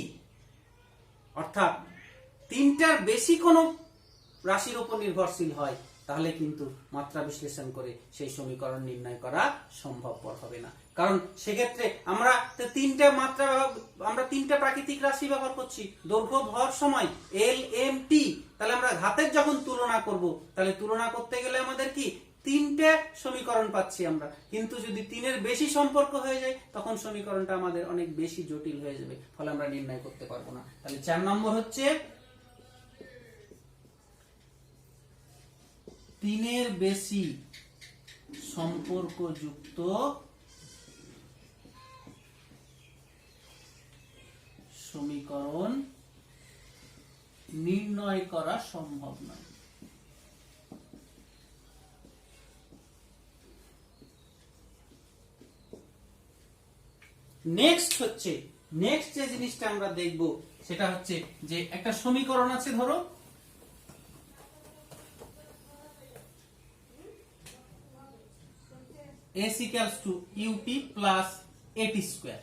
অর্থাৎ 3টার বেশি কোনো রাশির উপর নির্ভরশীল হয় তাহলে কিন্তু মাত্রা বিশ্লেষণ করে সেই সমীকরণ নির্ণয় করা সম্ভবপর হবে না। কারণ সেক্ষেত্রে আমরা 3টা প্রাকৃতিক রাশি ব্যবহার করছি, দৈর্ঘ্য ভর সময় এল এম টি। তাহলে আমরা ঘাতের যখন তুলনা করব তাহলে তুলনা করতে গেলে আমাদের কি 3টে সমীকরণ পাচ্ছি আমরা, কিন্তু যদি 3-এর বেশি সম্পর্ক হয়ে যায় তখন সমীকরণটা আমাদের অনেক বেশি জটিল হয়ে যাবে, ফলে আমরা নির্ণয় করতে পারবো না। তাহলে 4 নম্বর হচ্ছে 3-এর বেশি সম্পর্কযুক্ত সমীকরণ নির্ণয় করা সম্ভব নয়। নেক্সট যে জিনিসটা আমরা দেখব সেটা হচ্ছে যে একটা সমীকরণ আছে, ধরো s equals to ut plus at square।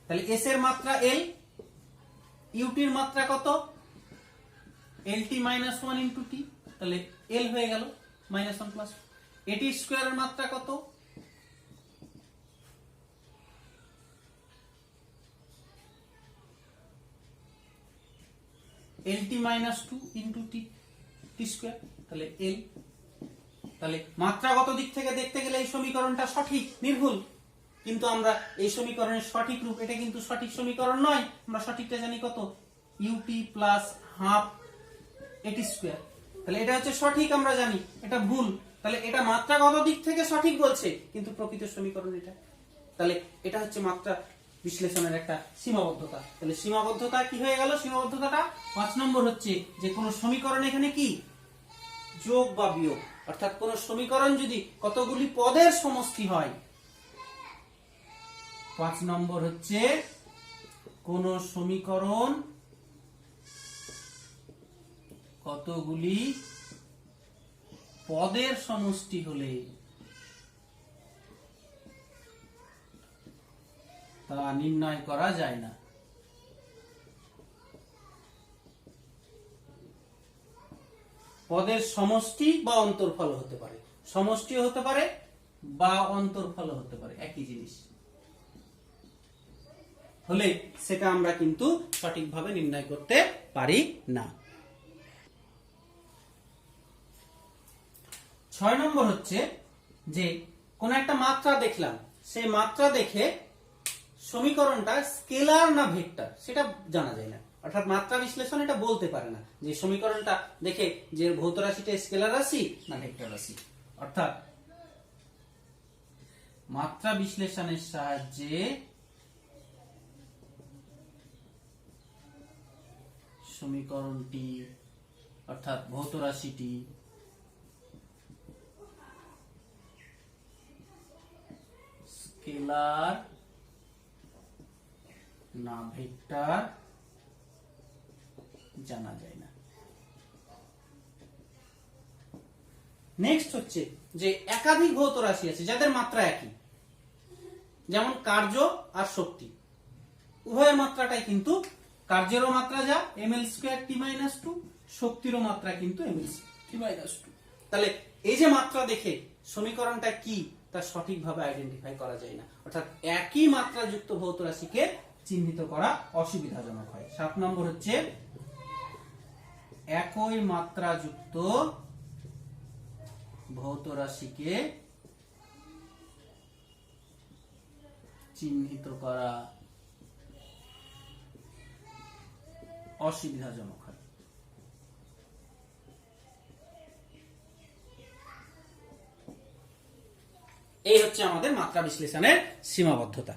তাহলে s এর মাত্রা l, ut এর মাত্রা কত lt minus 1 into t, তাহলে l হয়ে গেল minus 1 plus at square এর মাত্রা কত lt minus 2 into t square, তাহলে l। তাহলে মাত্রাগত দিক থেকে দেখতে গেলে এই সমীকরণটা সঠিক নির্ভুল, কিন্তু আমরা এই সমীকরণের সঠিক রূপ, এটা কিন্তু সঠিক সমীকরণ নয়। আমরা সঠিকটা জানি কত ut plus half at square, তাহলে এটা হচ্ছে সঠিক, আমরা জানি এটা ভুল। তাহলে এটা মাত্রাগত দিক থেকে সঠিক বলছে কিন্তু প্রকৃত সমীকরণ এটা। তাহলে এটা হচ্ছে মাত্রা বিশ্লেষণের একটা সীমাবদ্ধতা। তাহলে সীমাবদ্ধতা কি হয়ে গেল, সীমাবদ্ধতাটা 5 নম্বর হচ্ছে যে কোন সমীকরণ এখানে কি যোগ বা বিয়োগ, অর্থাৎ কোন সমীকরণ যদি কতগুলি পদের সমষ্টি হয়। 5 নম্বর হচ্ছে কোন সমীকরণ কতগুলি পদের সমষ্টি হলে তা নির্ণয় করা যায় না। পদের সমষ্টি বা অন্তর্ফল হতে পারে, সমষ্টিও হতে পারে বা অন্তর্ফল হতে পারে, একই জিনিস হলে সেটা আমরা কিন্তু সঠিকভাবে নির্ণয় করতে পারি না। 6 নম্বর হচ্ছে যে কোন একটা মাত্রা দেখলাম, সেই মাত্রা দেখে সমীকরণটা স্কেলার না ভেক্টর সেটা জানা যায় না। অর্থাৎ মাত্রা বিশ্লেষণ এটা বলতে পারে না যে সমীকরণটা দেখে যে ভৌত রাশিটা স্কেলার রাশি না ভেক্টর রাশি। অর্থাৎ মাত্রা বিশ্লেষণের সাহায্যে সমীকরণটি অর্থাৎ ভৌত রাশিটি স্কেলার না ভেক্টর জানা যায় না। নেক্সট হচ্ছে যে একাধিক ভৌত রাশি আছে যাদের মাত্রা একই, যেমন কার্য আর শক্তি, উভয়ের মাত্রাটাই কিন্তু কার্যেরও মাত্রা যা ml²t-2, শক্তিরও মাত্রা কিন্তু ml²t-2। তাহলে এই যে মাত্রা দেখে সমীকরণটা কি তা সঠিকভাবে আইডেন্টিফাই করা যায় না, অর্থাৎ একই মাত্রা যুক্ত ভৌত রাশিকে চিহ্নিত করা অসুবিধাজনক হয়। 7 নম্বর হচ্ছে একই মাত্রা যুক্ত ভৌত রাশিকে চিহ্নিত করা অসুবিধাজনক হয়। এই হচ্ছে আমাদের মাত্রা বিশ্লেষণের সীমাবদ্ধতা।